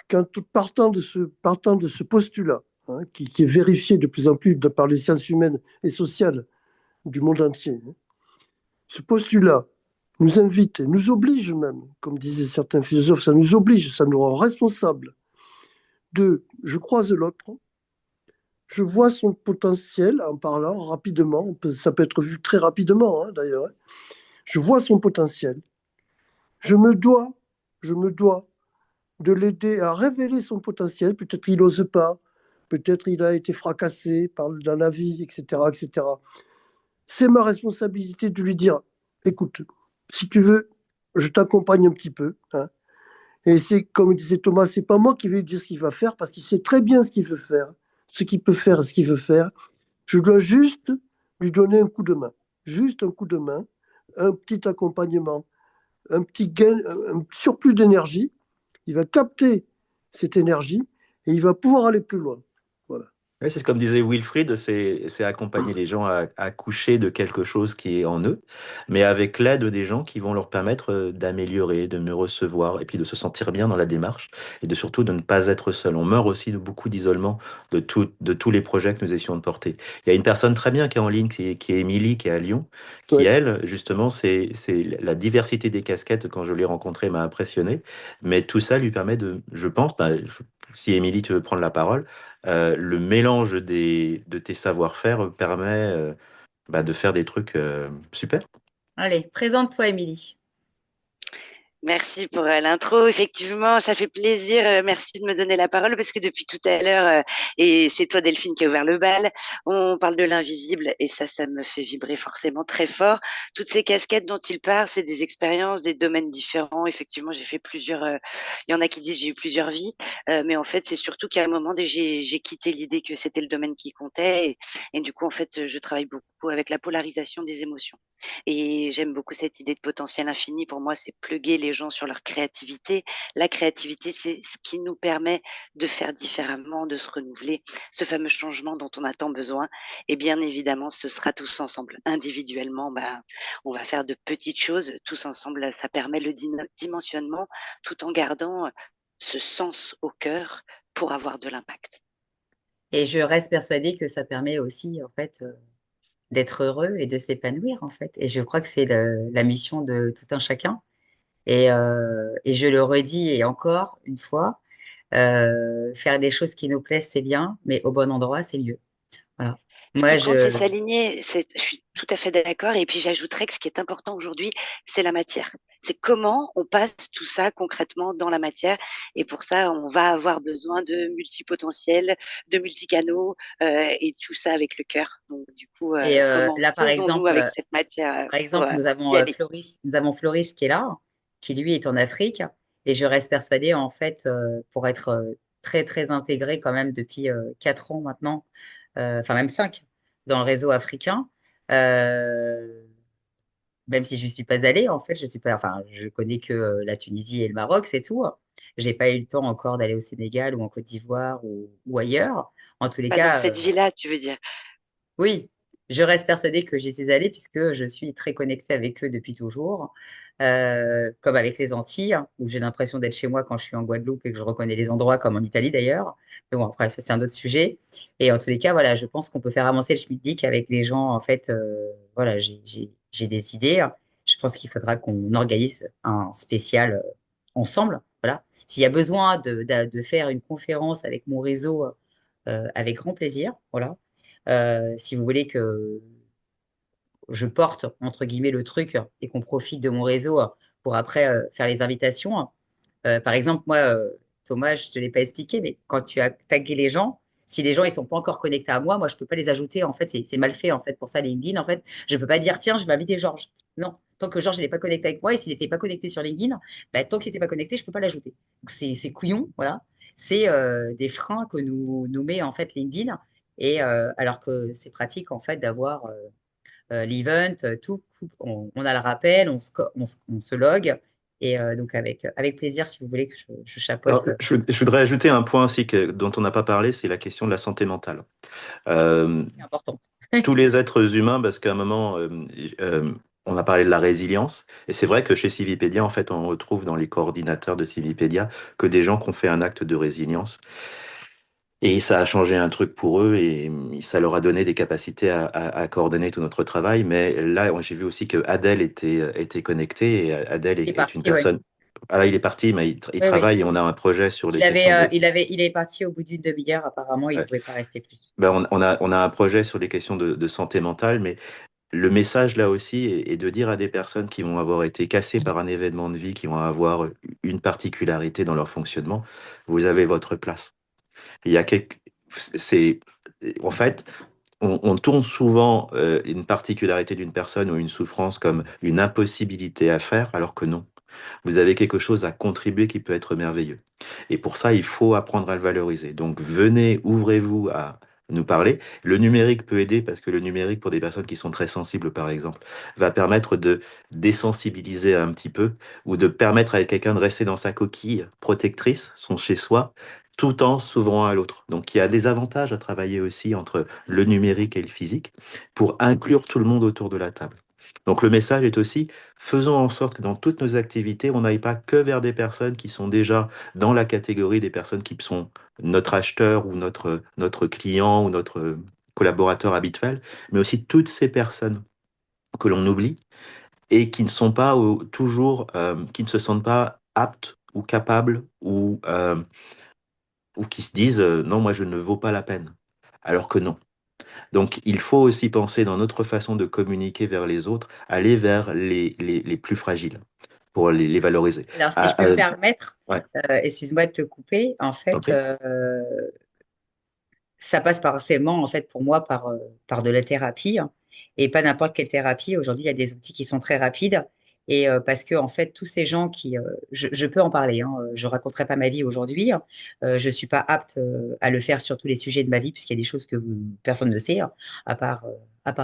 Speaker 3: partant de ce postulat, hein, qui est vérifié de plus en plus par les sciences humaines et sociales du monde entier, hein, ce postulat nous invite, nous oblige même, comme disaient certains philosophes, ça nous oblige, ça nous rend responsables de je croise l'autre, je vois son potentiel en parlant rapidement, ça peut être vu très rapidement hein, d'ailleurs, hein. Je vois son potentiel, je me dois, je me dois de l'aider à révéler son potentiel, peut-être il n'ose pas, peut-être il a été fracassé dans la vie, etc., etc. C'est ma responsabilité de lui dire, écoute, si tu veux, je t'accompagne un petit peu, hein. Et c'est comme disait Thomas, c'est pas moi qui vais lui dire ce qu'il va faire parce qu'il sait très bien ce qu'il veut faire, ce qu'il peut faire, ce qu'il veut faire. Je dois juste lui donner un coup de main, juste un coup de main, un petit accompagnement, un petit gain, un surplus d'énergie. Il va capter cette énergie et il va pouvoir aller plus loin. Voilà.
Speaker 2: Oui, c'est comme disait Wilfried, c'est accompagner les gens à coucher de quelque chose qui est en eux, mais avec l'aide des gens qui vont leur permettre d'améliorer, de mieux recevoir, et puis de se sentir bien dans la démarche, et de surtout de ne pas être seul. On meurt aussi de beaucoup d'isolement de tous les projets que nous essayons de porter. Il y a une personne très bien qui est en ligne, qui est Émilie, qui est à Lyon, qui
Speaker 3: Ouais.
Speaker 2: elle, justement, c'est la diversité des casquettes, quand je l'ai rencontrée, m'a impressionné, mais tout ça lui permet je pense, si Émilie, tu veux prendre la parole, le mélange de tes savoir-faire permet de faire des trucs super.
Speaker 1: Allez, présente-toi, Émilie.
Speaker 6: Merci pour l'intro. Effectivement, ça fait plaisir. Merci de me donner la parole parce que depuis tout à l'heure, et c'est toi Delphine qui a ouvert le bal, on parle de l'invisible et ça me fait vibrer forcément très fort. Toutes ces casquettes dont il parle, c'est des expériences, des domaines différents. Effectivement, j'ai fait plusieurs. Il y en a qui disent j'ai eu plusieurs vies, mais en fait, c'est surtout qu'à un moment, j'ai quitté l'idée que c'était le domaine qui comptait et du coup, en fait, je travaille beaucoup avec la polarisation des émotions. Et j'aime beaucoup cette idée de potentiel infini. Pour moi, c'est pluguer les gens sur leur créativité. La créativité, c'est ce qui nous permet de faire différemment, de se renouveler, ce fameux changement dont on a tant besoin. Et bien évidemment, ce sera tous ensemble. Individuellement, on va faire de petites choses. Tous ensemble, ça permet le dimensionnement tout en gardant ce sens au cœur pour avoir de l'impact.
Speaker 1: Et je reste persuadée que ça permet aussi, en fait, d'être heureux et de s'épanouir, en fait. Et je crois que c'est la mission de tout un chacun. Et je le redis et encore une fois, faire des choses qui nous plaisent, c'est bien, mais au bon endroit, c'est mieux. Voilà.
Speaker 6: Ce qui
Speaker 1: Moi,
Speaker 6: compte, c'est s'aligner. Je suis tout à fait d'accord. Et puis, j'ajouterais que ce qui est important aujourd'hui, c'est la matière. C'est comment on passe tout ça concrètement dans la matière. Et pour ça, on va avoir besoin de multipotentiels, de multicanaux, et tout ça avec le cœur. Donc, du coup, comment
Speaker 1: là,
Speaker 6: faisons-nous avec cette matière
Speaker 1: par
Speaker 6: pour
Speaker 1: exemple,
Speaker 6: y aller?
Speaker 1: Nous avons Floris qui est là, qui lui est en Afrique. Et je reste persuadée, en fait, pour être très, très intégrée quand même depuis 4 ans maintenant, enfin même 5, dans le réseau africain. Euh, Même si je ne suis pas allée, en fait, je suis pas, enfin, je connais que la Tunisie et le Maroc, c'est tout. J'ai pas eu le temps encore d'aller au Sénégal ou en Côte d'Ivoire ou ailleurs. En tous les
Speaker 6: Pas dans
Speaker 1: cas,
Speaker 6: cette vie-là, tu veux dire?
Speaker 1: oui, je reste persuadée que j'y suis allée puisque je suis très connectée avec eux depuis toujours, comme avec les Antilles, où j'ai l'impression d'être chez moi quand je suis en Guadeloupe et que je reconnais les endroits, comme en Italie d'ailleurs. Mais bon, après, ça, c'est un autre sujet. Et en tous les cas, voilà, je pense qu'on peut faire avancer le schmilblick avec les gens. En fait, voilà, j'ai des idées. Je pense qu'il faudra qu'on organise un spécial ensemble. Voilà. S'il y a besoin de faire une conférence avec mon réseau, avec grand plaisir. Voilà. Si vous voulez que je porte, entre guillemets, le truc et qu'on profite de mon réseau pour après faire les invitations. Par exemple, moi, Thomas, je ne te l'ai pas expliqué, mais quand tu as tagué les gens, si les gens ils sont pas encore connectés à moi, moi, je ne peux pas les ajouter. En fait, c'est mal fait en fait pour ça, LinkedIn. En fait, je ne peux pas dire, tiens, je vais inviter Georges. Non, Tant que Georges n'est pas connecté avec moi et s'il n'était pas connecté sur LinkedIn, bah, tant qu'il n'était pas connecté, je ne peux pas l'ajouter. Donc c'est couillon, voilà. C'est des freins que nous met en fait LinkedIn. Et alors que c'est pratique en fait d'avoir l'event, tout, on a le rappel, on se log. Et donc avec plaisir, si vous voulez que je
Speaker 2: Alors,
Speaker 1: chapeaute,
Speaker 2: je voudrais ajouter un point aussi dont on n'a pas parlé, c'est la question de la santé mentale. Euh,
Speaker 1: c'est importante.
Speaker 2: tous les êtres humains, parce qu'à un moment, euh, on a parlé de la résilience, et c'est vrai que chez Civipédia, en fait, on retrouve dans les coordinateurs de Civipédia que des gens qui ont fait un acte de résilience. Et ça a changé un truc pour eux et ça leur a donné des capacités à coordonner tout notre travail. Mais là, j'ai vu aussi que Adèle était connecté et Adèle
Speaker 1: Il est
Speaker 2: est une
Speaker 1: parti, oui.
Speaker 2: personne. Ah là, il est parti, mais il
Speaker 1: Oui, oui.
Speaker 2: travaille et on a un projet sur les questions de.
Speaker 1: Il est parti au bout d'une demi-heure. Apparemment, il ne
Speaker 2: Ouais.
Speaker 1: pouvait pas rester plus.
Speaker 2: Ben, on a un projet sur les questions de santé mentale, mais le message là aussi est de dire à des personnes qui vont avoir été cassées par un événement de vie, qui vont avoir une particularité dans leur fonctionnement, vous avez votre place. Il y a quelque, c'est, en fait, on tourne souvent une particularité d'une personne ou une souffrance comme une impossibilité à faire, alors que non. Vous avez quelque chose à contribuer qui peut être merveilleux. Et pour ça, il faut apprendre à le valoriser. Donc, venez, ouvrez-vous à nous parler. Le numérique peut aider parce que le numérique, pour des personnes qui sont très sensibles, par exemple, va permettre de désensibiliser un petit peu ou de permettre à quelqu'un de rester dans sa coquille protectrice, son chez-soi, tout en s'ouvrant à l'autre. Donc, il y a des avantages à travailler aussi entre le numérique et le physique pour inclure tout le monde autour de la table. Donc, le message est aussi faisons en sorte que dans toutes nos activités, on n'aille pas que vers des personnes qui sont déjà dans la catégorie des personnes qui sont notre acheteur ou notre client ou notre collaborateur habituel, mais aussi toutes ces personnes que l'on oublie et qui ne sont pas toujours, qui ne se sentent pas aptes ou capables ou qui se disent non, moi je ne vaux pas la peine. Alors que non. Donc, il faut aussi penser dans notre façon de communiquer vers les autres, aller vers les plus fragiles pour les valoriser.
Speaker 1: Alors, si je
Speaker 2: Ah,
Speaker 1: peux me permettre,
Speaker 2: ouais,
Speaker 1: excuse-moi de te couper, en
Speaker 2: t'en
Speaker 1: fait,
Speaker 2: prie.
Speaker 1: ça passe forcément, en fait, pour moi, par de la thérapie, hein, et pas n'importe quelle thérapie. Aujourd'hui, il y a des outils qui sont très rapides. Et parce que, en fait, tous ces gens qui. Je peux en parler, hein, je ne raconterai pas ma vie aujourd'hui, hein, je ne suis pas apte à le faire sur tous les sujets de ma vie, puisqu'il y a des choses que personne ne sait, hein, à part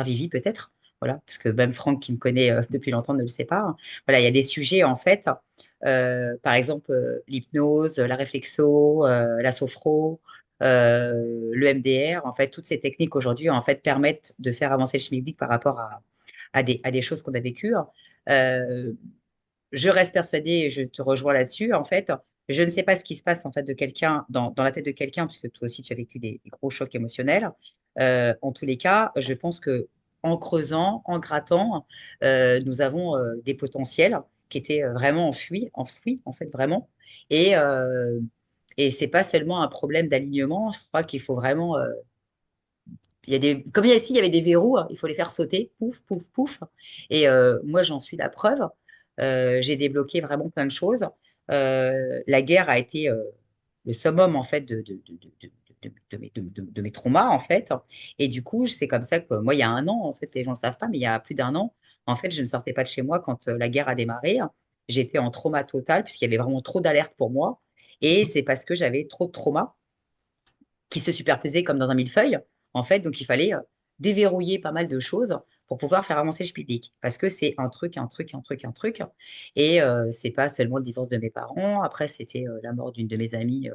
Speaker 1: Vivi, peut-être. Voilà, parce que même Franck, qui me connaît depuis longtemps, ne le sait pas, hein. Voilà, il y a des sujets, en fait, par exemple, l'hypnose, la réflexo, la sophro, le MDR, en fait, toutes ces techniques aujourd'hui, en fait, permettent de faire avancer le schmilblick par rapport à des choses qu'on a vécues. Euh, je reste persuadée, et je te rejoins là-dessus, en fait, je ne sais pas ce qui se passe, en fait, de quelqu'un, dans la tête de quelqu'un, puisque toi aussi, tu as vécu des gros chocs émotionnels. En tous les cas, je pense que en creusant, en grattant, nous avons des potentiels qui étaient vraiment enfouis, en fait, vraiment. Et, et c'est pas seulement un problème d'alignement. Je crois qu'il faut vraiment. Il y a des, comme il y a ici, il y avait des verrous, hein, il faut les faire sauter, pouf, pouf, pouf. Et moi, j'en suis la preuve. J'ai débloqué vraiment plein de choses. La guerre a été le summum, en fait, de mes traumas, en fait. Et du coup, c'est comme ça que moi, il y a un an, en fait, les gens ne le savent pas, mais il y a plus d'un an, en fait, je ne sortais pas de chez moi quand la guerre a démarré. J'étais en trauma total, puisqu'il y avait vraiment trop d'alertes pour moi. Et c'est parce que j'avais trop de traumas qui se superposaient comme dans un millefeuille, en fait. Donc, il fallait déverrouiller pas mal de choses pour pouvoir faire avancer le public. Parce que c'est un truc, un truc, un truc, un truc. Et c'est pas seulement le divorce de mes parents. Après, c'était la mort d'une de mes amies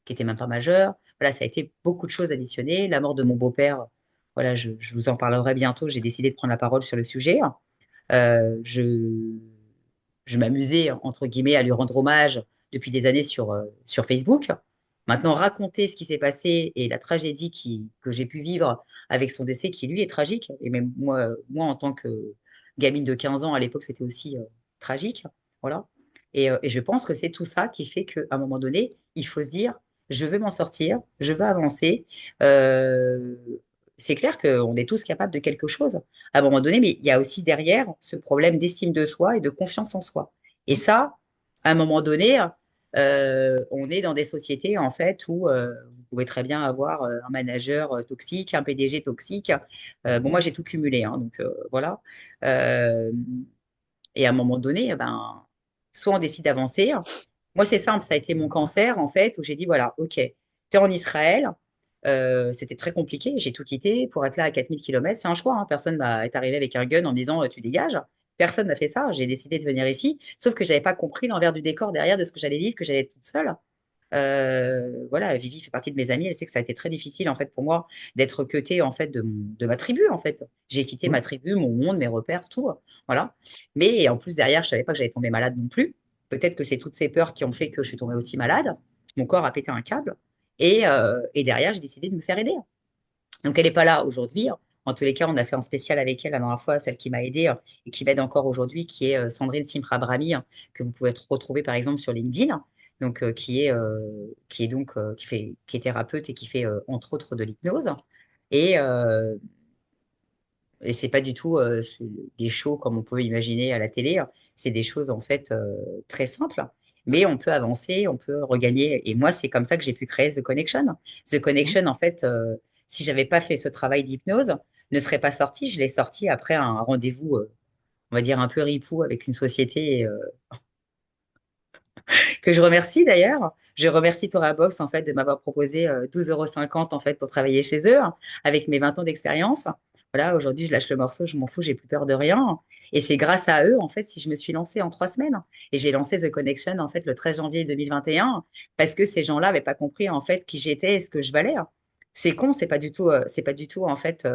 Speaker 1: qui était même pas majeure. Voilà, ça a été beaucoup de choses additionnées. La mort de mon beau-père, voilà, je vous en parlerai bientôt. J'ai décidé de prendre la parole sur le sujet. Euh, je, je m'amusais, entre guillemets, à lui rendre hommage depuis des années sur Facebook. Maintenant, raconter ce qui s'est passé et la tragédie que j'ai pu vivre avec son décès, qui lui est tragique, et même moi en tant que gamine de 15 ans, à l'époque, c'était aussi tragique. Voilà. Et je pense que c'est tout ça qui fait qu'à un moment donné, il faut se dire, je veux m'en sortir, je veux avancer. Euh, c'est clair qu'on est tous capables de quelque chose à un moment donné, mais il y a aussi derrière ce problème d'estime de soi et de confiance en soi. Et ça, à un moment donné, on est dans des sociétés en fait où vous pouvez très bien avoir un manager toxique, un PDG toxique. Bon, moi j'ai tout cumulé, hein, donc voilà. Euh, Et à un moment donné, ben, soit on décide d'avancer. Moi, c'est simple, ça a été mon cancer, en fait, où j'ai dit, voilà, OK, tu es en Israël. C'était très compliqué. J'ai tout quitté pour être là à 4000 kilomètres. C'est un choix, hein. Personne est arrivé avec un gun en me disant, tu dégages. Personne n'a fait ça. J'ai décidé de venir ici. Sauf que je n'avais pas compris l'envers du décor derrière de ce que j'allais vivre, que j'allais être toute seule. Voilà, Vivi fait partie de mes amis. Elle sait que ça a été très difficile en fait pour moi d'être cutée en fait de ma tribu en fait. J'ai quitté ma tribu, mon monde, mes repères, tout. Voilà. Mais en plus derrière, je savais pas que j'allais tomber malade non plus. Peut-être que c'est toutes ces peurs qui ont fait que je suis tombée aussi malade. Mon corps a pété un câble. Et derrière, j'ai décidé de me faire aider. Donc elle n'est pas là aujourd'hui. En tous les cas, on a fait un spécial avec elle la dernière fois, celle qui m'a aidée et qui m'aide encore aujourd'hui, qui est Sandrine Simra-Brahmi, que vous pouvez retrouver par exemple sur LinkedIn, donc qui est donc qui est thérapeute et qui fait entre autres de l'hypnose. Et, euh, et c'est pas du tout des shows comme on peut imaginer à la télé. C'est des choses en fait très simples. Mais on peut avancer, on peut regagner. Et moi, c'est comme ça que j'ai pu créer The Connection. The Connection, en fait, si j'avais pas fait ce travail d'hypnose, ne serait pas sorti. Je l'ai sorti après un rendez-vous, on va dire un peu ripou avec une société que je remercie d'ailleurs. Je remercie ToraBox en fait de m'avoir proposé 12,50 € en fait pour travailler chez eux avec mes 20 ans d'expérience. Voilà, aujourd'hui je lâche le morceau, je m'en fous, j'ai plus peur de rien. Et c'est grâce à eux en fait si je me suis lancée en 3 semaines. Et j'ai lancé The Connection en fait le 13 janvier 2021 parce que ces gens-là n'avaient pas compris en fait qui j'étais et ce que je valais. C'est con, c'est pas du tout en fait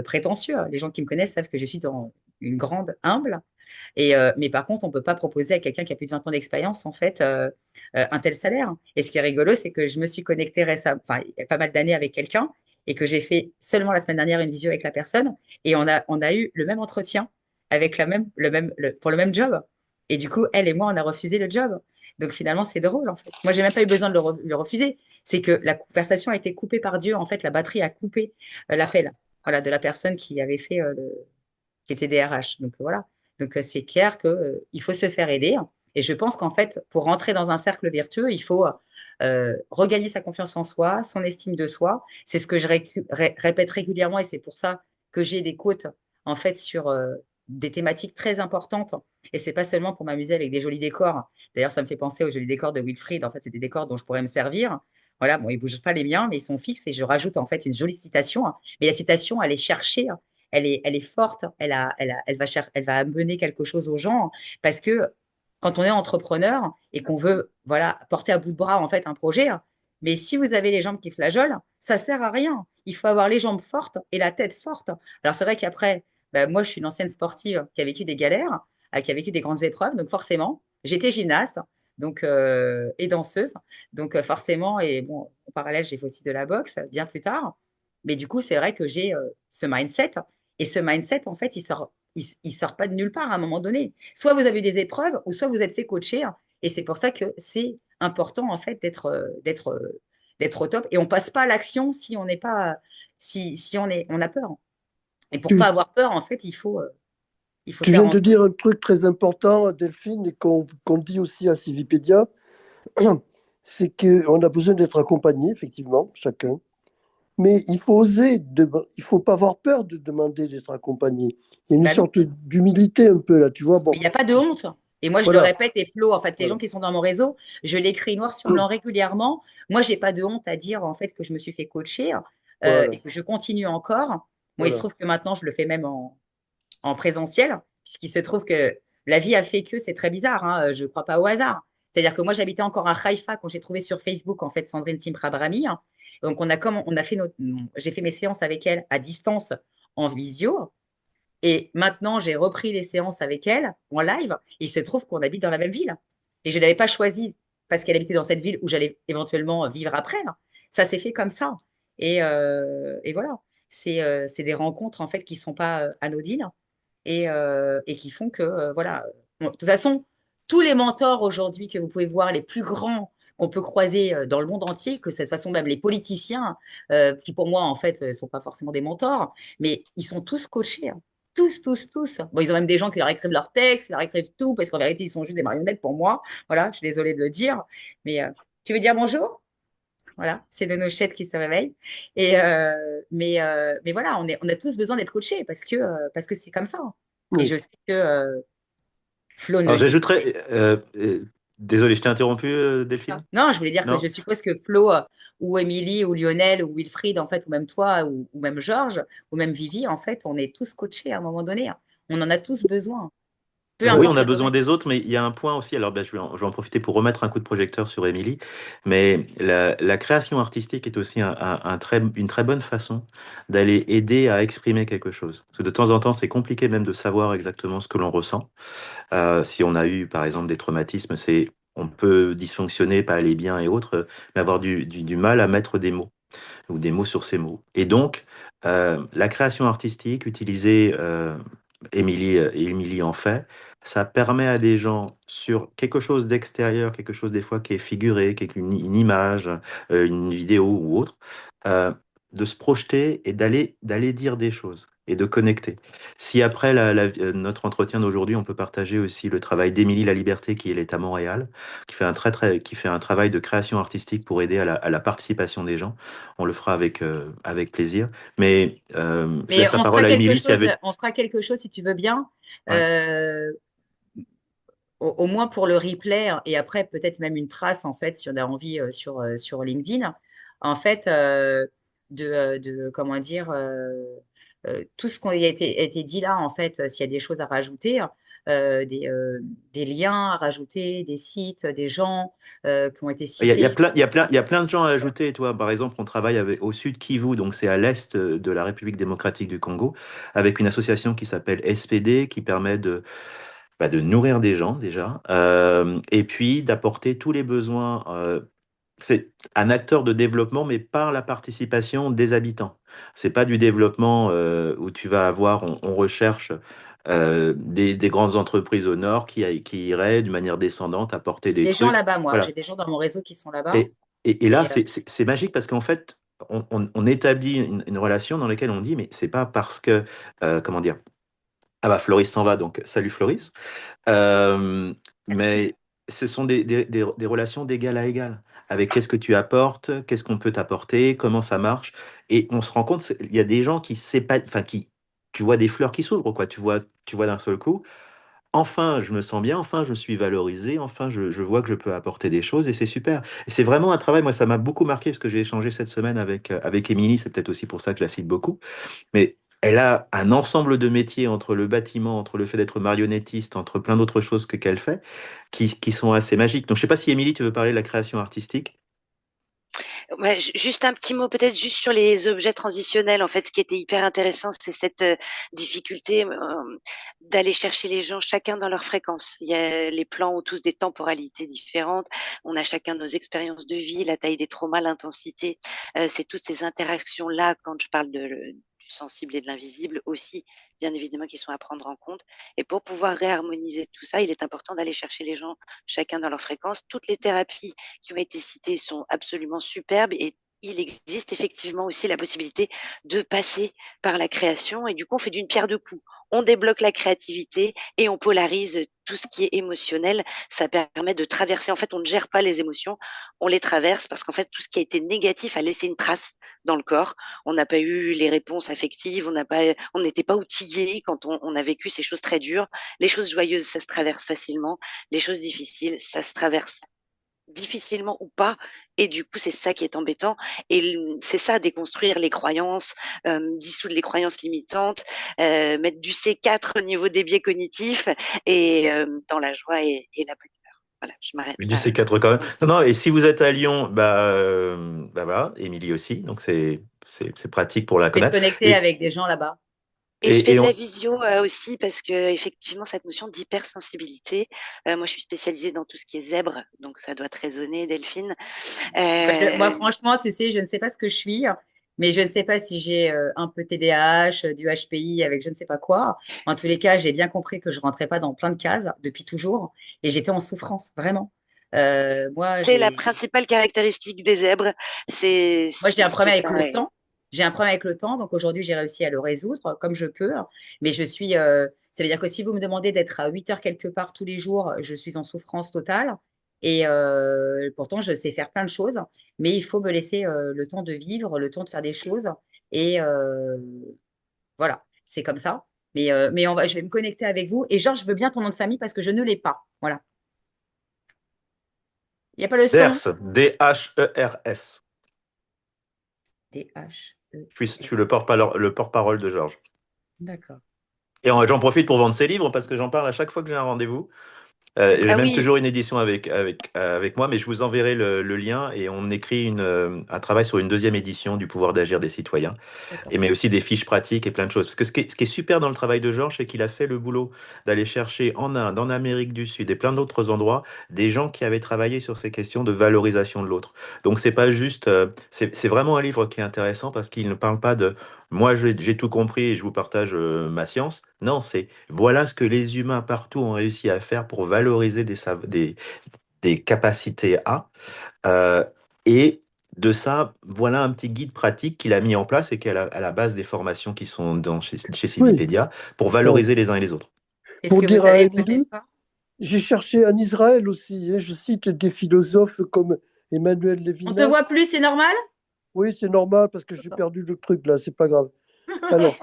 Speaker 1: prétentieux. Les gens qui me connaissent savent que je suis dans une grande humble mais par contre, on ne peut pas proposer à quelqu'un qui a plus de 20 ans d'expérience, en fait, un tel salaire. Et ce qui est rigolo, c'est que je me suis connectée récemment, enfin, il y a pas mal d'années avec quelqu'un et que j'ai fait seulement la semaine dernière une visio avec la personne et on a eu le même entretien avec pour le même job. Et du coup, elle et moi, on a refusé le job. Donc finalement, c'est drôle, en fait. Moi, j'ai même pas eu besoin de le refuser. C'est que la conversation a été coupée par Dieu. En fait, la batterie a coupé l'appel, voilà, de la personne qui avait fait qui était DRH. Donc voilà. Donc c'est clair que il faut se faire aider. Et je pense qu'en fait, pour rentrer dans un cercle vertueux, il faut regagner sa confiance en soi, son estime de soi. C'est ce que je répète régulièrement et c'est pour ça que j'ai des quotes en fait sur des thématiques très importantes. Et c'est pas seulement pour m'amuser avec des jolis décors. D'ailleurs, ça me fait penser aux jolis décors de Wilfried. En fait, c'est des décors dont je pourrais me servir. Voilà, bon, ils bougent pas les miens, mais ils sont fixes et je rajoute en fait une jolie citation. Mais la citation, elle est cherchée, elle est forte, elle va amener quelque chose aux gens parce que quand on est entrepreneur et qu'on veut voilà, porter à bout de bras en fait un projet, mais si vous avez les jambes qui flageolent, ça sert à rien. Il faut avoir les jambes fortes et la tête forte. Alors c'est vrai qu'après, ben, moi je suis une ancienne sportive qui a vécu des galères, qui a vécu des grandes épreuves, donc forcément, j'étais gymnaste et danseuse, donc forcément, et bon, en parallèle, j'ai fait aussi de la boxe bien plus tard. Mais du coup, c'est vrai que j'ai ce mindset et ce mindset, en fait, il sort pas de nulle part à un moment donné. Soit vous avez des épreuves, ou soit vous êtes fait coacher. Et c'est pour ça que c'est important, en fait, d'être au top. Et on passe pas à l'action si on n'est pas, si on a peur. Et pour pas
Speaker 3: Tu,
Speaker 1: avoir peur, en fait, il faut
Speaker 3: tu
Speaker 1: faire
Speaker 3: viens
Speaker 1: en
Speaker 3: de
Speaker 1: sorte.
Speaker 3: dire un truc très important, Delphine, et qu'on dit aussi à Civipédia, c'est qu'on a besoin d'être accompagné, effectivement, chacun. Mais il faut oser, il faut pas avoir peur de demander d'être accompagné. Il y a une
Speaker 1: Bah non.
Speaker 3: sorte d'humilité un peu là, tu vois.
Speaker 1: Mais
Speaker 3: Bon,
Speaker 1: il n'y a pas de honte. Et moi, je le
Speaker 3: voilà,
Speaker 1: répète, et Flo, en fait, les
Speaker 3: voilà,
Speaker 1: gens qui sont dans mon réseau, je l'écris noir sur blanc régulièrement. Moi, j'ai pas de honte à dire, en fait, que je me suis fait coacher
Speaker 3: voilà,
Speaker 1: et que je continue encore. Moi, il se
Speaker 3: voilà.
Speaker 1: trouve que maintenant, je le fais même en présentiel, puisqu'il se trouve que la vie a fait que c'est très bizarre. Hein, je ne crois pas au hasard. C'est-à-dire que moi, j'habitais encore à Haïfa quand j'ai trouvé sur Facebook, en fait, Sandrine Simra-Brahmi. Donc, on a fait j'ai fait mes séances avec elle à distance en visio. Et maintenant, j'ai repris les séances avec elle en live. Il se trouve qu'on habite dans la même ville. Et je ne l'avais pas choisie parce qu'elle habitait dans cette ville où j'allais éventuellement vivre après. Ça s'est fait comme ça. Et voilà. C'est des rencontres en fait qui ne sont pas anodines et qui font que, voilà. Bon, de toute façon, tous les mentors aujourd'hui que vous pouvez voir, les plus grands qu'on peut croiser dans le monde entier, que de cette façon même les politiciens, qui pour moi en fait ne sont pas forcément des mentors, mais ils sont tous coachés. Hein. Tous, tous, tous. Bon, ils ont même des gens qui leur écrivent leurs textes, qui leur écrivent tout, parce qu'en vérité, ils sont juste des marionnettes pour moi. Voilà, je suis désolée de le dire. Mais tu veux dire bonjour? Voilà, c'est de nos chètes qui se réveillent. Mais voilà, on a tous besoin d'être coachés parce que c'est comme ça. Hein. Et
Speaker 3: Oui.
Speaker 1: je sais que Flo ne
Speaker 2: Alors,
Speaker 1: le dit pas.
Speaker 2: j'ajouterais, désolé, je t'ai interrompu,
Speaker 1: Ah.
Speaker 2: Delphine?
Speaker 1: Non, je voulais dire que
Speaker 2: Non?
Speaker 1: je suppose que Flo, ou Émilie, ou Lionel, ou Wilfried, en fait, ou même toi, ou même Georges, ou même Vivi, en fait, on est tous coachés à un moment donné, hein. On en a tous besoin, peu
Speaker 2: Oui, on
Speaker 1: importe
Speaker 2: a
Speaker 1: le
Speaker 2: besoin
Speaker 1: domaine.
Speaker 2: des autres, mais il y a un point aussi. Alors, ben, je vais en profiter pour remettre un coup de projecteur sur Émilie. Mais la création artistique est aussi une très bonne façon d'aller aider à exprimer quelque chose. Parce que de temps en temps, c'est compliqué même de savoir exactement ce que l'on ressent. Si on a eu, par exemple, des traumatismes, on peut dysfonctionner, pas aller bien et autres, mais avoir du mal à mettre des mots ou des mots sur ces mots. Et donc, la création artistique, utiliser Émilie en fait, ça permet à des gens sur quelque chose d'extérieur, quelque chose des fois qui est figuré, qui est une image, une vidéo ou autre, euh, de se projeter et d'aller dire des choses et de connecter. Si après notre entretien d'aujourd'hui, on peut partager aussi le travail d'Émilie La Liberté, qui est à Montréal, qui fait un travail de création artistique pour aider à la participation des gens. On le fera avec plaisir. Mais je
Speaker 1: Mais
Speaker 2: laisse la parole à Émilie s'il y avait.
Speaker 1: on fera quelque chose si tu veux bien,
Speaker 2: Ouais.
Speaker 1: euh, au moins pour le replay, hein, et après peut-être même une trace, en fait, si on a envie, sur LinkedIn, en fait, comment dire, tout ce qui été dit là, en fait, s'il y a des choses à rajouter, des liens à rajouter, des sites, des gens qui ont été cités.
Speaker 2: Il y a plein de gens à ajouter. Toi, par exemple, on travaille au sud Kivu, donc c'est à l'est de la République démocratique du Congo, avec une association qui s'appelle SPD, qui permet de nourrir des gens déjà, et puis d'apporter tous les besoins. C'est un acteur de développement, mais par la participation des habitants. C'est pas du développement où tu vas avoir, on recherche des grandes entreprises au nord qui iraient d'une manière descendante apporter
Speaker 1: J'ai
Speaker 2: des
Speaker 1: des gens
Speaker 2: trucs.
Speaker 1: là-bas, moi. J'ai
Speaker 2: Voilà.
Speaker 1: des gens dans mon réseau qui sont là-bas.
Speaker 2: Et là,
Speaker 1: Et
Speaker 2: c'est magique parce qu'en fait, on établit une relation dans laquelle on dit, mais c'est pas parce que, comment dire, ah bah Floris s'en va, donc salut Floris. Euh,
Speaker 1: salut.
Speaker 2: mais ce sont des relations d'égal à égal. Avec qu'est-ce que tu apportes, qu'est-ce qu'on peut t'apporter, comment ça marche. Et on se rend compte, il y a des gens qui enfin tu vois des fleurs qui s'ouvrent, quoi. Tu vois d'un seul coup. Enfin, je me sens bien, enfin, je suis valorisé, enfin, je vois que je peux apporter des choses et c'est super. Et c'est vraiment un travail, moi, ça m'a beaucoup marqué parce que j'ai échangé cette semaine avec Émilie, c'est peut-être aussi pour ça que je la cite beaucoup. Mais elle a un ensemble de métiers entre le bâtiment, entre le fait d'être marionnettiste, entre plein d'autres choses qu'elle fait, qui sont assez magiques. Donc, je sais pas si Émilie, tu veux parler de la création artistique.
Speaker 6: Ouais, juste un petit mot peut-être juste sur les objets transitionnels. En fait, ce qui était hyper intéressant, c'est cette difficulté d'aller chercher les gens chacun dans leur fréquence. Il y a les plans ont tous des temporalités différentes. On a chacun nos expériences de vie, la taille des traumas, l'intensité. C'est toutes ces interactions-là, quand je parle du sensible et de l'invisible aussi, bien évidemment, qui sont à prendre en compte. Et pour pouvoir réharmoniser tout ça, il est important d'aller chercher les gens chacun dans leur fréquence. Toutes les thérapies qui ont été cités sont absolument superbes et il existe effectivement aussi la possibilité de passer par la création et du coup on fait d'une pierre deux coups. On débloque la créativité et on polarise tout ce qui est émotionnel. Ça permet de traverser. En fait, on ne gère pas les émotions, on les traverse parce qu'en fait, tout ce qui a été négatif a laissé une trace dans le corps. On n'a pas eu les réponses affectives, on n'était pas outillé quand on a vécu ces choses très dures. Les choses joyeuses, ça se traverse facilement. Les choses difficiles, ça se traverse difficilement ou pas. Et du coup, c'est ça qui est embêtant. Et c'est ça, déconstruire les croyances, dissoudre les croyances limitantes, mettre du C4 au niveau des biais cognitifs et dans la joie et la bonne humeur. Voilà, je m'arrête
Speaker 2: Du
Speaker 6: là.
Speaker 2: C4 quand même. Non, non, et si vous êtes à Lyon, bah voilà, Émilie aussi, donc c'est pratique pour la
Speaker 1: Je vais te
Speaker 2: connaître.
Speaker 1: connecter
Speaker 2: Et,
Speaker 1: avec des gens là-bas.
Speaker 6: Et je fais
Speaker 2: et
Speaker 6: de la
Speaker 2: on,
Speaker 6: visio aussi parce que effectivement cette notion d'hypersensibilité, moi je suis spécialisée dans tout ce qui est zèbre, donc ça doit te résonner, Delphine.
Speaker 1: Moi,
Speaker 6: Euh,
Speaker 1: franchement, tu sais, je ne sais pas ce que je suis, mais je ne sais pas si j'ai un peu TDAH, du HPI avec je ne sais pas quoi. En tous les cas, j'ai bien compris que je rentrais pas dans plein de cases depuis toujours et j'étais en souffrance, vraiment. Moi,
Speaker 6: c'est la principale caractéristique des zèbres,
Speaker 1: j'ai un problème
Speaker 6: c'est
Speaker 1: avec le
Speaker 6: pareil.
Speaker 1: temps. J'ai un problème avec le temps, donc aujourd'hui, j'ai réussi à le résoudre comme je peux. Mais ça veut dire que si vous me demandez d'être à 8 heures quelque part tous les jours, je suis en souffrance totale. Et pourtant, je sais faire plein de choses, mais il faut me laisser le temps de vivre, le temps de faire des choses. Et voilà, c'est comme ça. Mais je vais me connecter avec vous. Et Georges, je veux bien ton nom de famille parce que je ne l'ai pas. Voilà. Il n'y a pas le son.
Speaker 2: Ders, Dehers.
Speaker 1: D-H-E.
Speaker 2: Je suis le porte-parole de Georges.
Speaker 1: D'accord.
Speaker 2: Et j'en profite pour vendre ses livres parce que j'en parle à chaque fois que j'ai un rendez-vous. J'ai
Speaker 6: Ah
Speaker 2: même
Speaker 6: oui,
Speaker 2: toujours une édition avec moi, mais je vous enverrai le lien et on écrit un travail sur une deuxième édition du pouvoir d'agir des citoyens.
Speaker 1: D'accord.
Speaker 2: Mais aussi des fiches pratiques et plein de choses. Parce que ce qui est super dans le travail de Georges, c'est qu'il a fait le boulot d'aller chercher en Inde, en Amérique du Sud et plein d'autres endroits, des gens qui avaient travaillé sur ces questions de valorisation de l'autre. Donc c'est pas juste, c'est vraiment un livre qui est intéressant parce qu'il ne parle pas de moi j'ai tout compris et je vous partage ma science. Non, c'est voilà ce que les humains partout ont réussi à faire pour valoriser des capacités A. Euh, et de ça, voilà un petit guide pratique qu'il a mis en place et qui est à la base des formations qui sont chez
Speaker 3: Oui,
Speaker 2: Civipedia pour
Speaker 3: ouais.
Speaker 2: valoriser les uns et les autres.
Speaker 1: Est-ce
Speaker 3: Pour
Speaker 1: que vous
Speaker 3: dire à
Speaker 1: savez peut-être
Speaker 3: Émilie,
Speaker 1: pas?
Speaker 3: j'ai cherché en Israël aussi, hein, je cite des philosophes comme Emmanuel
Speaker 1: On te voit
Speaker 3: Lévinas.
Speaker 1: plus, c'est normal?
Speaker 3: Oui, c'est normal parce que j'ai perdu le truc là, c'est pas grave. Alors,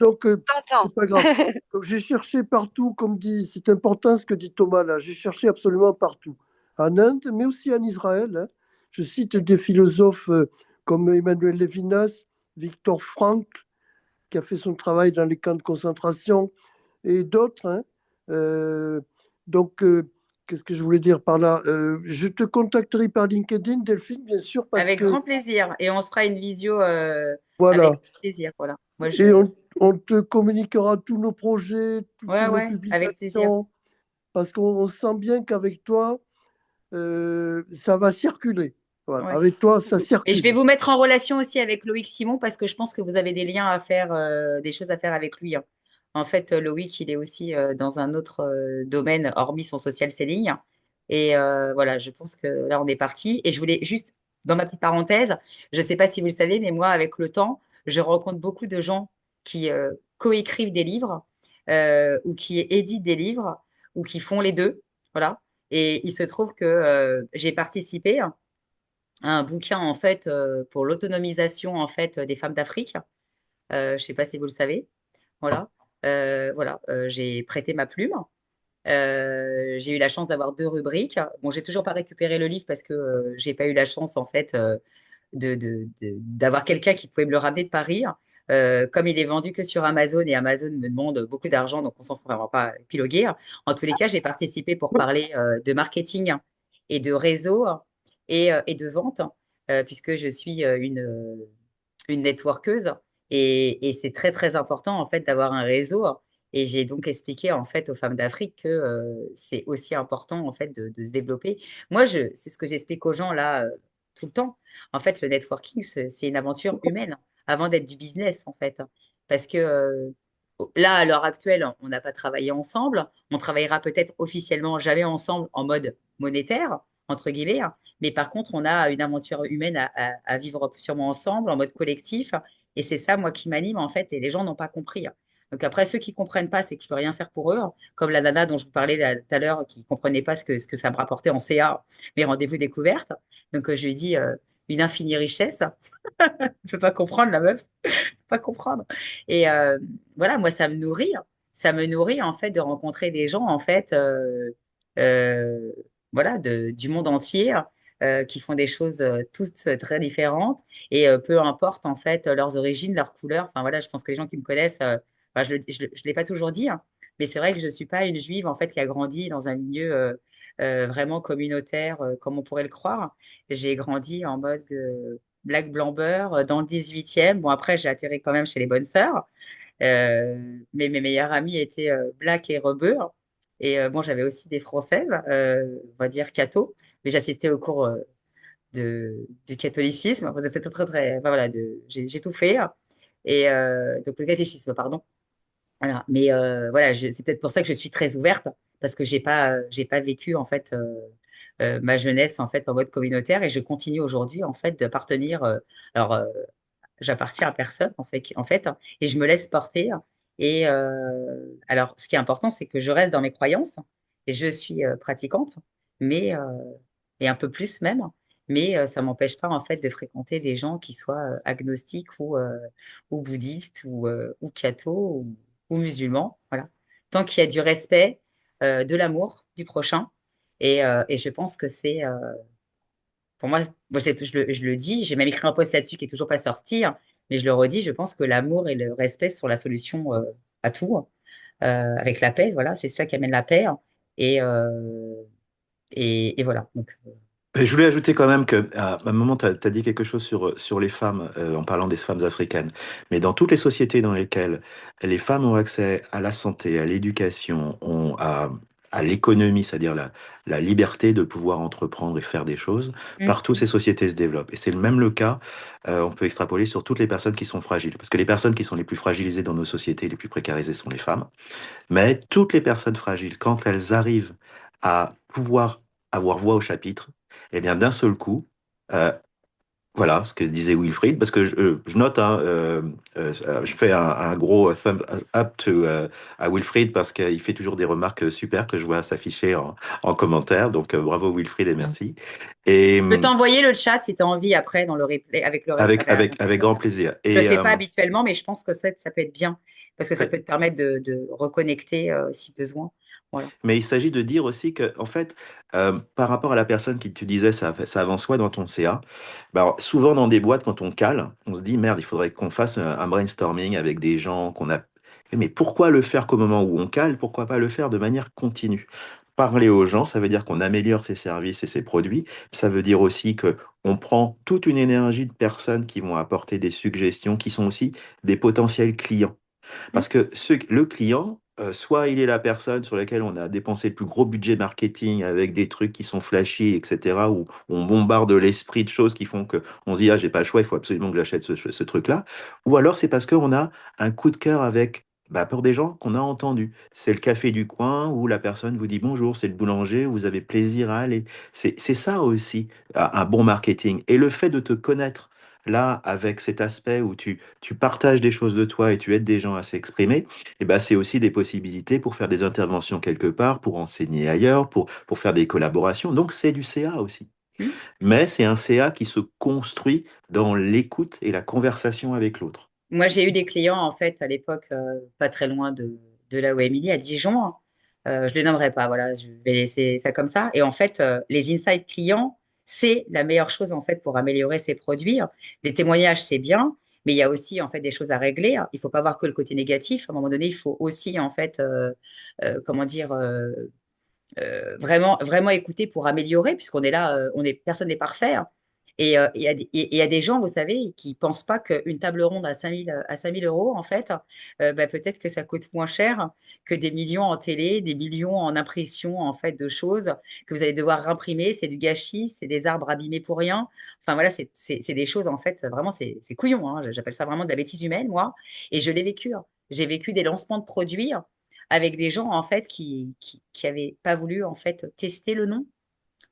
Speaker 3: donc,
Speaker 6: t'entends.
Speaker 3: c'est pas grave. Donc, j'ai cherché partout, comme dit, c'est important ce que dit Thomas là, j'ai cherché absolument partout. En Inde, mais aussi en Israël, hein. Je cite des philosophes comme Emmanuel Lévinas, Viktor Frankl, qui a fait son travail dans les camps de concentration, et d'autres, hein. Euh, donc, qu'est-ce que je voulais dire par là? Je te contacterai par LinkedIn, Delphine, bien sûr, parce
Speaker 1: Avec
Speaker 3: que,
Speaker 1: grand plaisir. Et on se fera une visio avec
Speaker 3: voilà,
Speaker 1: plaisir. Voilà. Moi,
Speaker 3: et on te communiquera tous nos projets, toutes
Speaker 1: Ouais,
Speaker 3: nos
Speaker 1: ouais, avec plaisir.
Speaker 3: publications, parce qu'on sent bien qu'avec toi, ça va circuler. Voilà,
Speaker 1: Ouais.
Speaker 3: avec toi, ça
Speaker 1: Et je vais
Speaker 3: circule.
Speaker 1: vous mettre en relation aussi avec Loïc Simon parce que je pense que vous avez des liens à faire, des choses à faire avec lui, hein. En fait, Loïc, il est aussi dans un autre domaine, hormis son social selling. Et voilà, je pense que là, on est parti. Et je voulais juste, dans ma petite parenthèse, je ne sais pas si vous le savez, mais moi, avec le temps, je rencontre beaucoup de gens qui coécrivent des livres ou qui éditent des livres ou qui font les deux. Voilà. Et il se trouve que j'ai participé un bouquin en fait pour l'autonomisation en fait des femmes d'Afrique. Je ne sais pas si vous le savez. Voilà. J'ai prêté ma plume. J'ai eu la chance d'avoir deux rubriques. Bon, j'ai toujours pas récupéré le livre parce que j'ai pas eu la chance en fait d'avoir quelqu'un qui pouvait me le ramener de Paris. Comme il est vendu que sur Amazon et Amazon me demande beaucoup d'argent, donc on s'en fout vraiment pas épiloguer. En tous les cas, j'ai participé pour parler de marketing et de réseau et de vente, puisque je suis une networkeuse et c'est très très important en fait d'avoir un réseau. Et j'ai donc expliqué en fait aux femmes d'Afrique que c'est aussi important en fait de se développer. Moi, c'est ce que j'explique aux gens là tout le temps. En fait, le networking, c'est une aventure humaine avant d'être du business en fait. Parce que là, à l'heure actuelle, on n'a pas travaillé ensemble. On travaillera peut-être officiellement jamais ensemble en mode monétaire, entre guillemets. Mais par contre, on a une aventure humaine à vivre sûrement ensemble, en mode collectif. Et c'est ça, moi, qui m'anime, en fait. Et les gens n'ont pas compris. Donc après, ceux qui comprennent pas, c'est que je peux rien faire pour eux. Comme la nana dont je vous parlais tout à l'heure, qui comprenait pas ce que ça me rapportait en CA, mes rendez-vous découvertes. Donc je lui ai dit une infinie richesse. Je peux pas comprendre, la meuf. Je peux pas comprendre. Et voilà, moi, ça me nourrit, hein. Ça me nourrit, en fait, de rencontrer des gens, en fait, euh, voilà, du monde entier, qui font des choses toutes très différentes. Et peu importe, en fait, leurs origines, leurs couleurs. Enfin, voilà, je pense que les gens qui me connaissent, enfin, je l'ai pas toujours dit, hein, mais c'est vrai que je suis pas une juive, en fait, qui a grandi dans un milieu vraiment communautaire, comme on pourrait le croire. J'ai grandi en mode black blanc beurre dans le 18e. Bon, après, j'ai atterri quand même chez les bonnes sœurs. Mais mes meilleures amies étaient black et rebeu. Et bon, j'avais aussi des françaises, on va dire catho. Mais j'assistais au cours du catholicisme. Enfin, c'était très, très. Enfin, voilà, j'ai tout fait. Et donc, le catéchisme, pardon. Voilà. Mais voilà, c'est peut-être pour ça que je suis très ouverte, parce que j'ai pas vécu, en fait, ma jeunesse, en fait, en mode communautaire. Et je continue aujourd'hui, en fait, d'appartenir. Alors, j'appartiens à personne en fait, et je me laisse porter. Et alors, ce qui est important, c'est que je reste dans mes croyances et je suis pratiquante, mais et un peu plus même, mais ça m'empêche pas en fait de fréquenter des gens qui soient agnostiques ou bouddhistes ou catho ou musulman, voilà. Tant qu'il y a du respect, de l'amour du prochain. Et je pense que c'est, pour moi, je le dis, j'ai même écrit un post là-dessus qui est toujours pas sorti, hein, mais je le redis, je pense que l'amour et le respect sont la solution à tout, avec la paix, voilà, c'est ça qui amène la paix. Et, euh, et voilà. Donc,
Speaker 2: Et je voulais ajouter quand même que, à un moment, tu as dit quelque chose sur les femmes, en parlant des femmes africaines. Mais dans toutes les sociétés dans lesquelles les femmes ont accès à la santé, à l'éducation, à l'économie, c'est-à-dire la liberté de pouvoir entreprendre et faire des choses,
Speaker 1: mm,
Speaker 2: partout ces sociétés se développent. Et c'est même le cas, on peut extrapoler sur toutes les personnes qui sont fragiles. Parce que les personnes qui sont les plus fragilisées dans nos sociétés, les plus précarisées sont les femmes. Mais toutes les personnes fragiles, quand elles arrivent à pouvoir avoir voix au chapitre, eh bien, d'un seul coup, euh, voilà ce que disait Wilfried, parce que je note, hein, je fais un gros thumb up à Wilfried parce qu'il fait toujours des remarques super que je vois s'afficher en commentaire. Donc, bravo Wilfried et
Speaker 1: mm.
Speaker 2: merci. Et
Speaker 1: Je peux t'envoyer le chat si tu as envie après dans le replay, avec
Speaker 2: avec grand plaisir.
Speaker 1: je le
Speaker 2: Et
Speaker 1: fais pas habituellement, mais je pense que ça peut être bien parce que ça
Speaker 2: très,
Speaker 1: peut te permettre de reconnecter si besoin. Voilà.
Speaker 2: Mais il s'agit de dire aussi que, en fait, par rapport à la personne qui tu disais, ça avance quoi dans ton CA? Ben, alors, souvent dans des boîtes, quand on cale, on se dit, merde, il faudrait qu'on fasse un brainstorming avec des gens qu'on a. Mais pourquoi le faire qu'au moment où on cale? Pourquoi pas le faire de manière continue? Parler aux gens, ça veut dire qu'on améliore ses services et ses produits. Ça veut dire aussi que on prend toute une énergie de personnes qui vont apporter des suggestions, qui sont aussi des potentiels clients.
Speaker 1: Mm.
Speaker 2: Parce que le client, soit il est la personne sur laquelle on a dépensé le plus gros budget marketing avec des trucs qui sont flashy, etc., où on bombarde l'esprit de choses qui font que on se dit, ah, j'ai pas le choix, il faut absolument que j'achète ce truc-là. Ou alors c'est parce qu'on a un coup de cœur avec, bah, pour des gens qu'on a entendus. C'est le café du coin où la personne vous dit bonjour, c'est le boulanger, vous avez plaisir à aller. C'est ça aussi, un bon marketing. Et le fait de te connaître là, avec cet aspect où tu partages des choses de toi et tu aides des gens à s'exprimer, et ben c'est aussi des possibilités pour faire des interventions quelque part, pour enseigner ailleurs, pour faire des collaborations. Donc c'est du CA aussi.
Speaker 1: Mm.
Speaker 2: Mais c'est un CA qui se construit dans l'écoute et la conversation avec l'autre.
Speaker 1: Moi, j'ai eu des clients, en fait, à l'époque, pas très loin de là où Émilie, à Dijon, hein. Je ne les nommerai pas, voilà, je vais laisser ça comme ça. Et en fait, les insights clients, c'est la meilleure chose, en fait, pour améliorer ses produits. Les témoignages, c'est bien, mais il y a aussi, en fait, des choses à régler. Il ne faut pas voir que le côté négatif. À un moment donné, il faut aussi, en fait, comment dire, vraiment, vraiment écouter pour améliorer, puisqu'on est là, personne n'est parfait, hein. Et il y a des gens, vous savez, qui pensent pas qu'une table ronde à 5 000 euros, en fait, bah, peut-être que ça coûte moins cher que des millions en télé, des millions en impression, en fait, de choses que vous allez devoir imprimer. C'est du gâchis, c'est des arbres abîmés pour rien. Enfin, voilà, c'est des choses, en fait, vraiment, c'est couillon, hein. J'appelle ça vraiment de la bêtise humaine, moi. Et je l'ai vécu, hein. J'ai vécu des lancements de produits avec des gens en fait qui avaient pas voulu en fait tester le nom.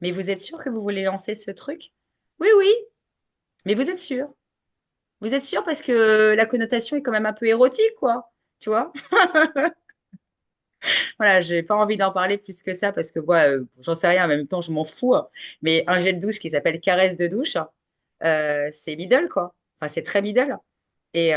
Speaker 1: Mais vous êtes sûr que vous voulez lancer ce truc? Oui, oui, mais vous êtes sûr? Vous êtes sûr parce que la connotation est quand même un peu érotique, quoi. Tu vois? Voilà, j'ai pas envie d'en parler plus que ça parce que moi, j'en sais rien, en même temps, je m'en fous, hein. Mais un gel douche qui s'appelle Caresse de douche, c'est middle, quoi. Enfin, c'est très middle. Et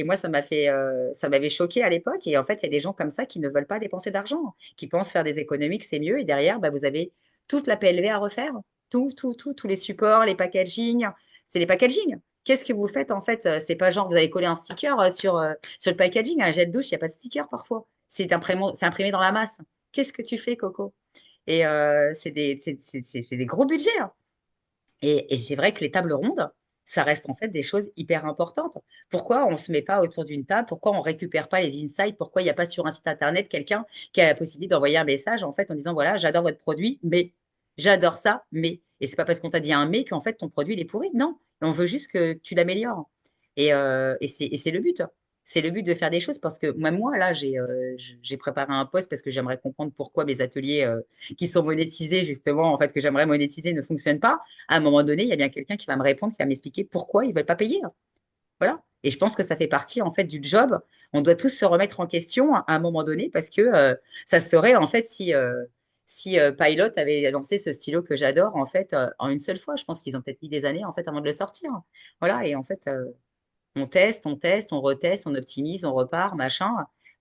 Speaker 1: moi, ça m'avait choqué à l'époque. Et en fait, il y a des gens comme ça qui ne veulent pas dépenser d'argent, qui pensent faire des économies, que c'est mieux. Et derrière, bah, vous avez toute la PLV à refaire. Tous les supports, les packaging. C'est les packaging. Qu'est-ce que vous faites en fait? C'est pas genre vous avez collé un sticker sur le packaging. Un gel douche, il n'y a pas de sticker parfois. C'est imprimé dans la masse. Qu'est-ce que tu fais, Coco? Et c'est des gros budgets, hein. Et c'est vrai que les tables rondes, ça reste en fait des choses hyper importantes. Pourquoi on ne se met pas autour d'une table? Pourquoi on ne récupère pas les insights? Pourquoi il n'y a pas sur un site internet quelqu'un qui a la possibilité d'envoyer un message en fait en disant voilà, j'adore votre produit, mais j'adore ça, mais. Et c'est pas parce qu'on t'a dit un mais qu'en fait ton produit il est pourri. Non, on veut juste que tu l'améliores. Et c'est le but. C'est le but de faire des choses parce que même moi, là, j'ai préparé un post parce que j'aimerais comprendre pourquoi mes ateliers qui sont monétisés, justement, en fait, que j'aimerais monétiser ne fonctionnent pas. À un moment donné, il y a bien quelqu'un qui va me répondre, qui va m'expliquer pourquoi ils ne veulent pas payer. Voilà. Et je pense que ça fait partie, en fait, du job. On doit tous se remettre en question à un moment donné parce que ça serait, en fait, si Pilot avait lancé ce stylo que j'adore, en fait, en une seule fois. Je pense qu'ils ont peut-être mis des années, en fait, avant de le sortir. Voilà. Et en fait, on teste, on reteste, on optimise, on repart, machin.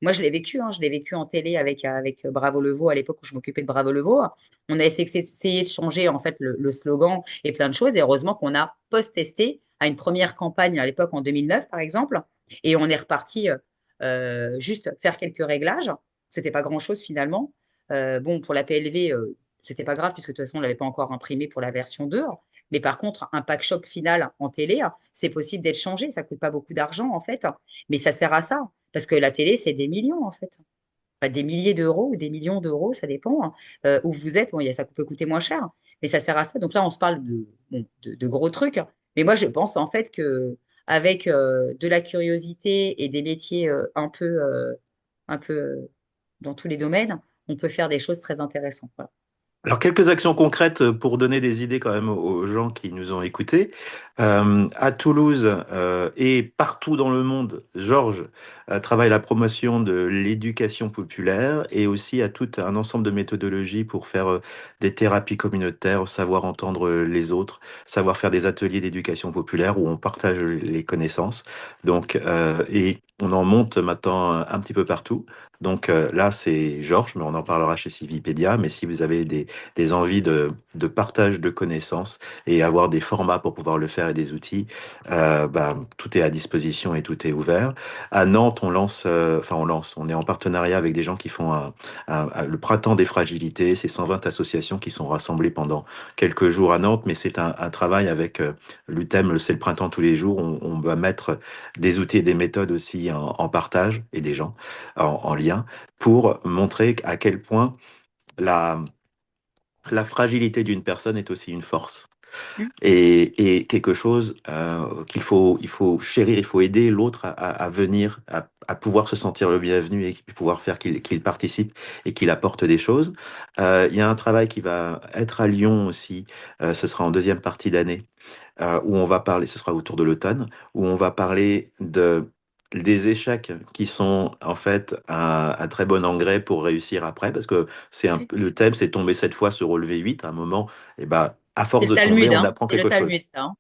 Speaker 1: moi, je l'ai vécu, hein, je l'ai vécu en télé avec Bravo Le Veau à l'époque où je m'occupais de Bravo Le Veau. On a essayé de changer en fait le slogan et plein de choses. Et heureusement qu'on a post-testé à une première campagne à l'époque en 2009, par exemple. Et on est reparti juste faire quelques réglages. C'était pas grand-chose finalement. Bon, pour la PLV, c'était pas grave puisque de toute façon, on l'avait pas encore imprimé pour la version 2. Mais par contre, un pack shop final en télé, c'est possible d'être changé. Ça coûte pas beaucoup d'argent en fait, mais ça sert à ça. Parce que la télé, c'est des millions, en fait. Enfin, des milliers d'euros ou des millions d'euros, ça dépend hein, où vous êtes. Bon, ça peut coûter moins cher, mais ça sert à ça. Donc là, on se parle bon, de gros trucs. Mais moi, je pense en fait que avec de la curiosité et des métiers un peu dans tous les domaines, on peut faire des choses très intéressantes. Voilà.
Speaker 2: Alors, quelques actions concrètes pour donner des idées quand même aux gens qui nous ont écoutés. À Toulouse et partout dans le monde, Georges travaille la promotion de l'éducation populaire et aussi à tout un ensemble de méthodologies pour faire des thérapies communautaires, savoir entendre les autres, savoir faire des ateliers d'éducation populaire où on partage les connaissances. Donc, et on en monte maintenant un petit peu partout. Donc là, c'est Georges, mais on en parlera chez Civipédia. Mais si vous avez des envies de partage de connaissances et avoir des formats pour pouvoir le faire et des outils, bah, tout est à disposition et tout est ouvert. À Nantes, on est en partenariat avec des gens qui font le printemps des fragilités. C'est 120 associations qui sont rassemblées pendant quelques jours à Nantes, mais c'est un travail avec le thème, c'est le printemps tous les jours. On va mettre des outils et des méthodes aussi en partage et des gens en lien pour montrer à quel point la, la fragilité d'une personne est aussi une force
Speaker 1: Mm.
Speaker 2: et quelque chose il faut chérir, il faut aider l'autre à venir, à pouvoir se sentir le bienvenu et pouvoir faire qu'il participe et qu'il apporte des choses. Il y a un travail qui va être à Lyon aussi, ce sera en deuxième partie d'année, où on va parler, ce sera autour de l'automne, où on va parler des échecs qui sont en fait un très bon engrais pour réussir après, parce que le thème, c'est tomber 7 fois, se relever 8 à un moment, et ben, à
Speaker 1: C'est
Speaker 2: force
Speaker 1: le
Speaker 2: de tomber,
Speaker 1: Talmud,
Speaker 2: on
Speaker 1: hein.
Speaker 2: apprend
Speaker 1: C'est le
Speaker 2: quelque chose.
Speaker 1: Talmud, ça. Hein.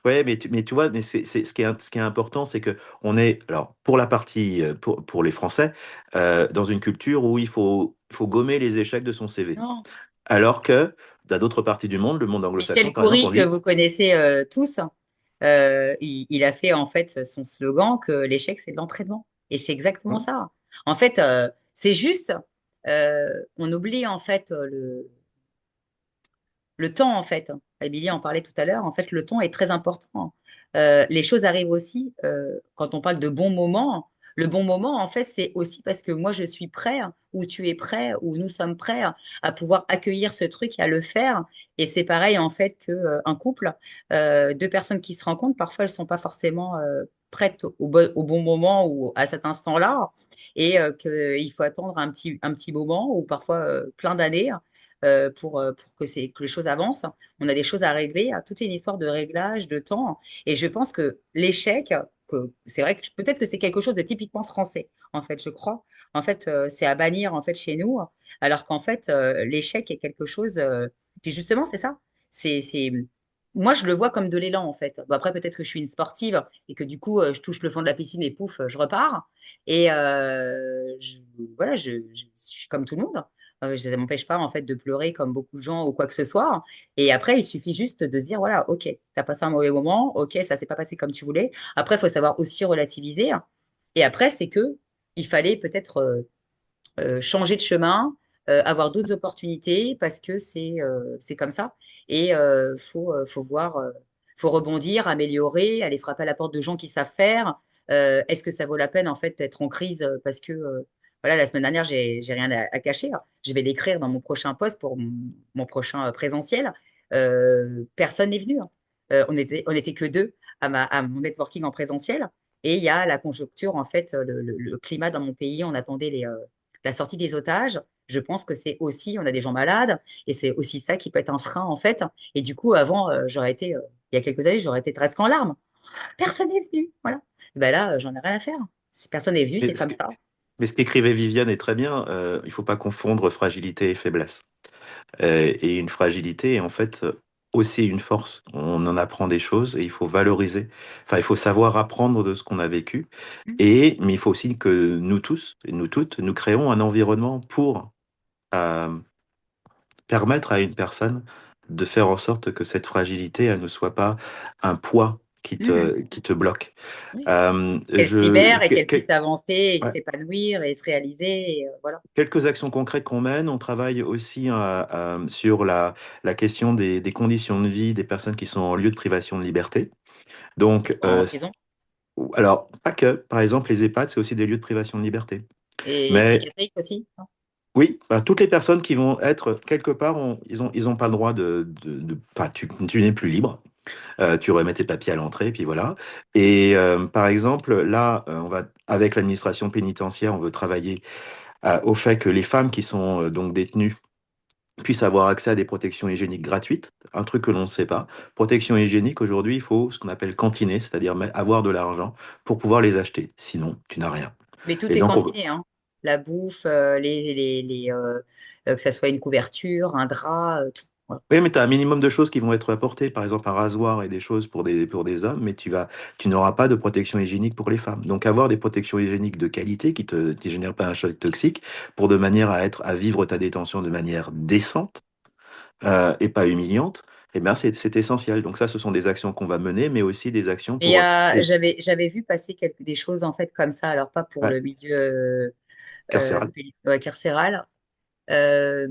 Speaker 2: Ouais, mais tu vois, mais ce qui est important, c'est que on est, alors, pour la partie, pour les Français, dans une culture où il faut gommer les échecs de son CV.
Speaker 1: Non.
Speaker 2: Alors que, dans d'autres parties du monde, le monde anglo-saxon,
Speaker 1: Michel
Speaker 2: par exemple, on
Speaker 1: Coury, que
Speaker 2: dit,
Speaker 1: vous connaissez tous, il a fait en fait son slogan que l'échec, c'est de l'entraînement. Et c'est exactement
Speaker 2: hum,
Speaker 1: ça. En fait, c'est juste, on oublie en fait le temps, en fait. Émilie en parlait tout à l'heure. En fait, le temps est très important. Les choses arrivent aussi quand on parle de bons moments. Le bon moment, en fait, c'est aussi parce que moi, je suis prêt, ou tu es prêt, ou nous sommes prêts à pouvoir accueillir ce truc et à le faire. Et c'est pareil, en fait, qu'un couple, deux personnes qui se rencontrent, parfois, elles ne sont pas forcément prêtes au bon moment ou à cet instant-là. Et qu'il faut attendre un petit moment ou parfois plein d'années pour que les choses avancent. On a des choses à régler. Toute une histoire de réglage, de temps. Et je pense que l'échec, c'est vrai que peut-être que c'est quelque chose de typiquement français, en fait, je crois. En fait, c'est à bannir en fait chez nous, alors qu'en fait, l'échec est quelque chose. Puis justement, c'est ça. C'est, moi, je le vois comme de l'élan, en fait. Bon, après, peut-être que je suis une sportive et que du coup, je touche le fond de la piscine et pouf, je repars. Et voilà, je suis comme tout le monde. Ça ne m'empêche pas en fait de pleurer comme beaucoup de gens ou quoi que ce soit. Et après, il suffit juste de se dire, voilà, ok, tu as passé un mauvais moment, ok, ça s'est pas passé comme tu voulais. Après, il faut savoir aussi relativiser. Et après, c'est que il fallait peut-être changer de chemin, avoir d'autres opportunités parce que c'est comme ça. Et faut voir, faut rebondir, améliorer, aller frapper à la porte de gens qui savent faire. Est-ce que ça vaut la peine en fait d'être en crise parce que voilà, la semaine dernière, j'ai rien à cacher. Hein. Je vais l'écrire dans mon prochain poste pour mon prochain présentiel. Personne n'est venu. Hein. On était que deux à mon networking en présentiel. Et il y a la conjoncture, en fait, le climat dans mon pays. On attendait la sortie des otages. Je pense que c'est aussi, on a des gens malades, et c'est aussi ça qui peut être un frein, en fait. Et du coup, avant, il y a quelques années, j'aurais été presque en larmes. Personne n'est venu. Voilà. Ben là, j'en ai rien à faire. Si personne n'est venu, c'est
Speaker 2: mais
Speaker 1: comme ça.
Speaker 2: mais ce qu'écrivait Viviane est très bien, il faut pas confondre fragilité et faiblesse. Et une fragilité, en fait, aussi une force. On en apprend des choses et il faut valoriser. Enfin, il faut savoir apprendre de ce qu'on a vécu. Mais il faut aussi que nous tous et nous toutes, nous créons un environnement pour euh, permettre à une personne de faire en sorte que cette fragilité, elle ne soit pas un poids
Speaker 1: Mhm.
Speaker 2: qui te bloque.
Speaker 1: Oui.
Speaker 2: Euh,
Speaker 1: Qu'elle se
Speaker 2: je,
Speaker 1: libère et
Speaker 2: que-
Speaker 1: qu'elle
Speaker 2: que-
Speaker 1: puisse avancer et
Speaker 2: ouais.
Speaker 1: s'épanouir et se réaliser. Et, voilà.
Speaker 2: Quelques actions concrètes qu'on mène. On travaille aussi sur la question des conditions de vie des personnes qui sont en lieu de privation de liberté.
Speaker 1: Qui
Speaker 2: Donc,
Speaker 1: sont en prison.
Speaker 2: alors, pas que. Par exemple, les EHPAD, c'est aussi des lieux de privation de liberté.
Speaker 1: Et
Speaker 2: Mais
Speaker 1: psychiatrique aussi. Non.
Speaker 2: oui, bah, toutes les personnes qui vont être quelque part, ils ont pas le droit enfin, tu n'es plus libre. Tu remets tes papiers à l'entrée, puis voilà. Et par exemple, là, on va, avec l'administration pénitentiaire, on veut travailler au fait que les femmes qui sont donc détenues puissent avoir accès à des protections hygiéniques gratuites, un truc que l'on ne sait pas. Protection hygiénique, aujourd'hui, il faut ce qu'on appelle cantiner, c'est-à-dire avoir de l'argent pour pouvoir les acheter. Sinon, tu n'as rien.
Speaker 1: Mais tout
Speaker 2: Et
Speaker 1: est
Speaker 2: donc,
Speaker 1: cantiné, hein. La bouffe, que ça soit une couverture, un drap, tout. Voilà.
Speaker 2: oui, mais tu as un minimum de choses qui vont être apportées, par exemple un rasoir et des choses pour des hommes, mais tu n'auras pas de protection hygiénique pour les femmes. Donc avoir des protections hygiéniques de qualité qui génèrent pas un choc toxique, pour de manière à vivre ta détention de manière décente et pas humiliante, eh bien c'est essentiel. Donc ça, ce sont des actions qu'on va mener, mais aussi des actions
Speaker 1: Et
Speaker 2: pour
Speaker 1: j'avais vu passer des choses en fait comme ça, alors pas pour
Speaker 2: ouais,
Speaker 1: le milieu
Speaker 2: carcéral.
Speaker 1: carcéral. Euh,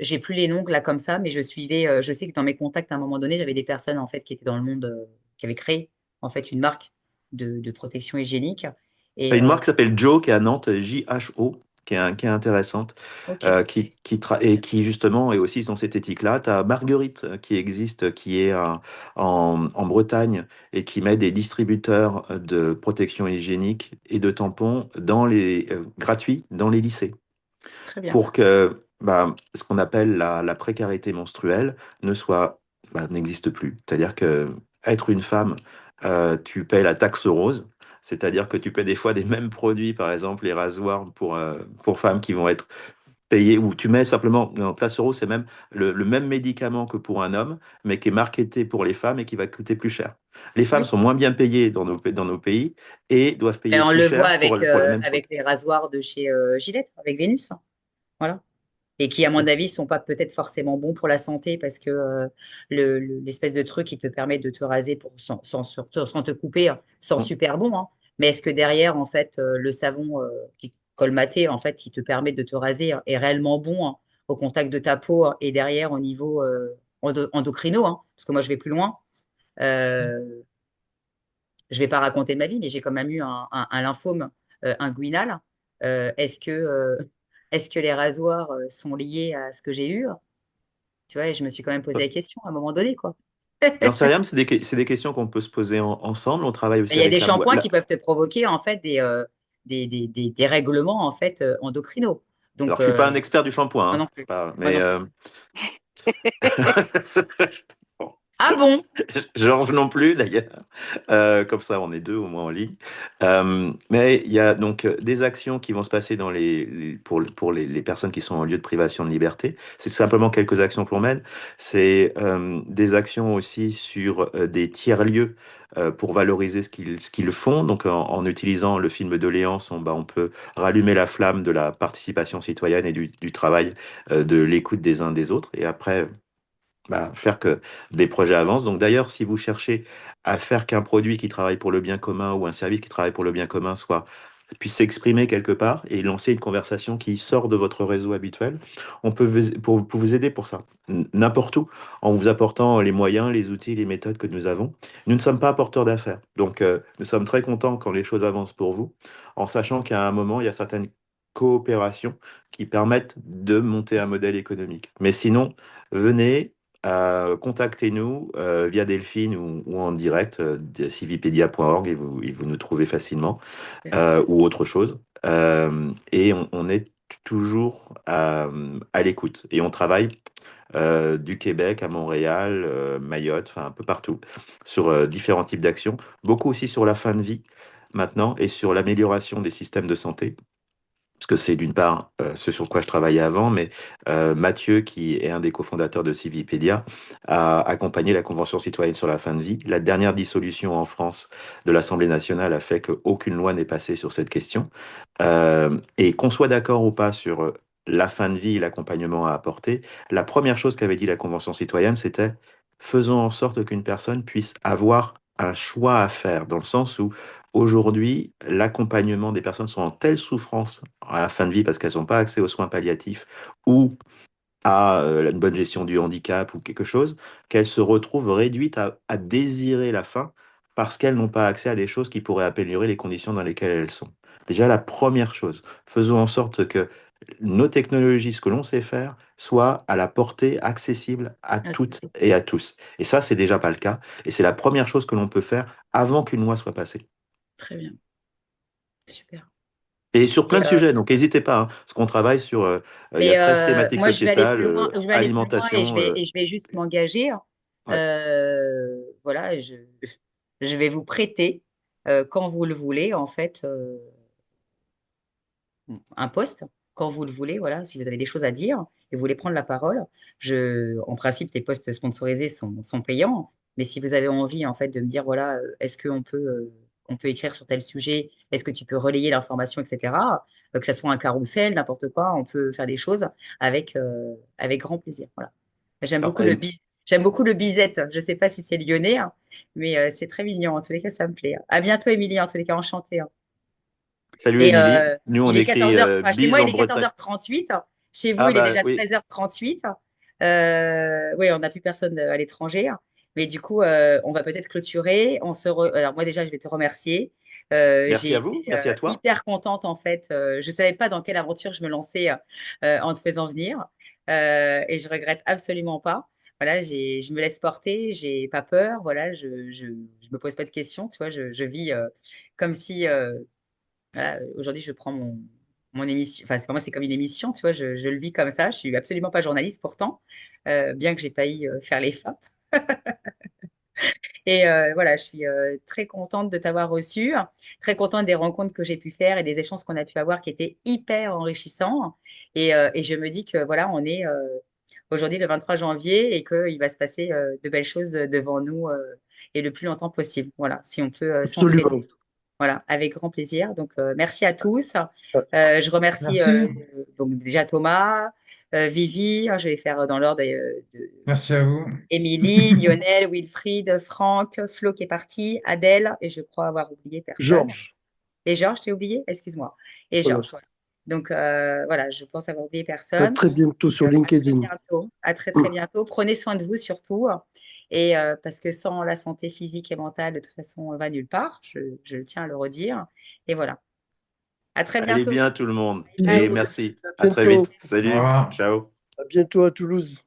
Speaker 1: j'ai plus les noms là comme ça, mais je sais que dans mes contacts à un moment donné, j'avais des personnes en fait qui étaient dans le monde, qui avaient créé en fait une marque de protection hygiénique.
Speaker 2: T'as
Speaker 1: Et
Speaker 2: une marque qui s'appelle Joe, qui est à Nantes, J-H-O, qui est intéressante,
Speaker 1: ok,
Speaker 2: et qui justement est aussi dans cette éthique-là. Tu as Marguerite qui existe, qui est en Bretagne et qui met des distributeurs de protection hygiénique et de tampons gratuits dans les lycées
Speaker 1: très bien.
Speaker 2: pour que ce qu'on appelle la précarité menstruelle n'existe plus. C'est-à-dire que être une femme, tu payes la taxe rose, c'est-à-dire que tu payes des fois des mêmes produits, par exemple les rasoirs pour femmes qui vont être payés, ou tu mets simplement, non, taxe rose, c'est même le même médicament que pour un homme, mais qui est marketé pour les femmes et qui va coûter plus cher. Les femmes
Speaker 1: Oui.
Speaker 2: sont moins bien payées dans nos pays et doivent
Speaker 1: Et
Speaker 2: payer
Speaker 1: on
Speaker 2: plus
Speaker 1: le voit
Speaker 2: cher pour la même chose.
Speaker 1: avec les rasoirs de chez Gillette, avec Vénus. Hein. Voilà. Et qui, à mon avis, sont pas peut-être forcément bons pour la santé parce que l'espèce de truc qui te permet de te raser sans te couper, hein, sans super bon. Hein. Mais est-ce que derrière, en fait, le savon qui colmaté, en fait, qui te permet de te raser hein, est réellement bon hein, au contact de ta peau hein, et derrière au niveau endocrino, hein, parce que moi, je vais plus loin. Euh, je vais pas raconter ma vie, mais j'ai quand même eu un lymphome inguinal. Est-ce que les rasoirs sont liés à ce que j'ai eu? Tu vois, et je me suis quand même posé la question à un moment donné, quoi.
Speaker 2: J'en sais rien, mais c'est des questions qu'on peut se poser ensemble. On travaille
Speaker 1: Il
Speaker 2: aussi
Speaker 1: y a
Speaker 2: avec
Speaker 1: des
Speaker 2: la boîte.
Speaker 1: shampoings qui peuvent te provoquer en fait des règlements en fait endocrino.
Speaker 2: Alors,
Speaker 1: Donc
Speaker 2: je suis pas un expert du shampoing,
Speaker 1: moi
Speaker 2: hein.
Speaker 1: non
Speaker 2: Je suis
Speaker 1: plus.
Speaker 2: pas,
Speaker 1: Moi
Speaker 2: mais
Speaker 1: non plus.
Speaker 2: bon,
Speaker 1: Ah bon?
Speaker 2: Georges non plus d'ailleurs. Comme ça, on est deux au moins en ligne. Mais il y a donc des actions qui vont se passer pour les personnes qui sont en lieu de privation de liberté. C'est simplement quelques actions qu'on mène. C'est des actions aussi sur des tiers-lieux pour valoriser ce qu'ils font. Donc, en utilisant le film de Léance, on peut rallumer la flamme de la participation citoyenne et du travail, de l'écoute des uns des autres. Et après, faire que des projets avancent. Donc d'ailleurs, si vous cherchez à faire qu'un produit qui travaille pour le bien commun ou un service qui travaille pour le bien commun puisse s'exprimer quelque part et lancer une conversation qui sort de votre réseau habituel, on peut pour vous aider pour ça, n'importe où, en vous apportant les moyens, les outils, les méthodes que nous avons. Nous ne sommes pas porteurs d'affaires. Donc nous sommes très contents quand les choses avancent pour vous, en sachant qu'à un moment, il y a certaines coopérations qui permettent de monter un modèle économique. Mais sinon, venez, contactez-nous via Delphine ou en direct de civipedia.org et vous nous trouvez facilement ou autre chose. Et on est toujours à l'écoute. Et on travaille du Québec à Montréal, Mayotte, enfin un peu partout, sur différents types d'actions. Beaucoup aussi sur la fin de vie maintenant et sur l'amélioration des systèmes de santé. parce que c'est d'une part ce sur quoi je travaillais avant, mais Mathieu, qui est un des cofondateurs de Civipédia, a accompagné la Convention citoyenne sur la fin de vie. La dernière dissolution en France de l'Assemblée nationale a fait qu'aucune loi n'est passée sur cette question. Et qu'on soit d'accord ou pas sur la fin de vie et l'accompagnement à apporter, la première chose qu'avait dit la Convention citoyenne, c'était faisons en sorte qu'une personne puisse avoir un choix à faire, dans le sens où aujourd'hui, l'accompagnement des personnes sont en telle souffrance à la fin de vie parce qu'elles n'ont pas accès aux soins palliatifs ou à une bonne gestion du handicap ou quelque chose, qu'elles se retrouvent réduites à désirer la fin parce qu'elles n'ont pas accès à des choses qui pourraient améliorer les conditions dans lesquelles elles sont. Déjà, la première chose, faisons en sorte que nos technologies, ce que l'on sait faire, soient à la portée accessible à
Speaker 1: Ah,
Speaker 2: toutes et à tous. Et ça, c'est déjà pas le cas. Et c'est la première chose que l'on peut faire avant qu'une loi soit passée.
Speaker 1: très bien, super.
Speaker 2: Et sur plein
Speaker 1: Et,
Speaker 2: de sujets, donc n'hésitez pas, hein, parce qu'on travaille sur, il y a
Speaker 1: mais
Speaker 2: 13 thématiques
Speaker 1: moi, je vais aller plus
Speaker 2: sociétales,
Speaker 1: loin. Je vais aller plus loin
Speaker 2: alimentation,
Speaker 1: et je vais juste m'engager.
Speaker 2: ouais.
Speaker 1: Voilà, je vais vous prêter, quand vous le voulez, en fait, un poste, quand vous le voulez. Voilà, si vous avez des choses à dire et vous voulez prendre la parole. En principe, les postes sponsorisés sont payants. Mais si vous avez envie, en fait, de me dire, voilà, est-ce on peut écrire sur tel sujet? Est-ce que tu peux relayer l'information, etc. Que ça soit un carrousel, n'importe quoi, on peut faire des choses avec grand plaisir. Voilà. J'aime
Speaker 2: Alors,
Speaker 1: beaucoup le bis. J'aime beaucoup le bisette. Je ne sais pas si c'est lyonnais, hein, mais c'est très mignon. En tous les cas, ça me plaît. À bientôt, Émilie. En tous les cas, enchantée. Hein.
Speaker 2: salut
Speaker 1: Et
Speaker 2: Émilie, nous on
Speaker 1: il est
Speaker 2: écrit
Speaker 1: 14h. Enfin, chez
Speaker 2: bise
Speaker 1: moi, il
Speaker 2: en
Speaker 1: est
Speaker 2: Bretagne.
Speaker 1: 14h38. Chez vous,
Speaker 2: Ah
Speaker 1: il est
Speaker 2: bah
Speaker 1: déjà
Speaker 2: oui,
Speaker 1: 13h38. Oui, on n'a plus personne à l'étranger. Mais du coup, on va peut-être clôturer. Alors, moi, déjà, je vais te remercier.
Speaker 2: merci
Speaker 1: J'ai
Speaker 2: à vous,
Speaker 1: été
Speaker 2: merci à toi.
Speaker 1: hyper contente, en fait. Je ne savais pas dans quelle aventure je me lançais en te faisant venir. Et je regrette absolument pas. Voilà, je me laisse porter, j'ai pas peur. Voilà, je me pose pas de questions. Tu vois, je vis comme si. Voilà, aujourd'hui, je prends mon émission. Enfin, c'est pour moi, c'est comme une émission, tu vois. Je le vis comme ça. Je suis absolument pas journaliste pourtant, bien que j'ai failli faire les FAP. Et voilà, je suis très contente de t'avoir reçu, très contente des rencontres que j'ai pu faire et des échanges qu'on a pu avoir qui étaient hyper enrichissants. Et je me dis que voilà, on est aujourd'hui le 23 janvier et qu'il va se passer de belles choses devant nous et le plus longtemps possible. Voilà, si on peut s'entraider.
Speaker 3: Absolument.
Speaker 1: Voilà, avec grand plaisir. Donc, merci à tous.
Speaker 3: Ah,
Speaker 1: Je remercie
Speaker 5: Merci.
Speaker 1: donc déjà Thomas, Vivi, je vais faire dans l'ordre de
Speaker 5: Merci à vous.
Speaker 1: Émilie, Lionel, Wilfried, Franck, Flo qui est parti, Adèle, et je crois avoir oublié personne.
Speaker 3: Georges,
Speaker 1: Et Georges, t'es oublié? Excuse-moi. Et
Speaker 3: voilà.
Speaker 1: Georges, voilà. Donc, voilà, je pense avoir oublié
Speaker 3: À
Speaker 1: personne.
Speaker 3: très bientôt sur
Speaker 1: À très
Speaker 3: LinkedIn.
Speaker 1: bientôt. À très, très bientôt. Prenez soin de vous surtout. Et parce que sans la santé physique et mentale, de toute façon, on va nulle part. Je tiens à le redire. Et voilà. À très
Speaker 2: Allez
Speaker 1: bientôt.
Speaker 2: bien tout le monde
Speaker 1: Bye
Speaker 2: et
Speaker 3: Bisous,
Speaker 1: bye.
Speaker 2: merci,
Speaker 3: à
Speaker 2: à très
Speaker 3: bientôt.
Speaker 2: vite,
Speaker 5: Au
Speaker 2: salut,
Speaker 5: revoir.
Speaker 2: ciao.
Speaker 3: À bientôt à Toulouse.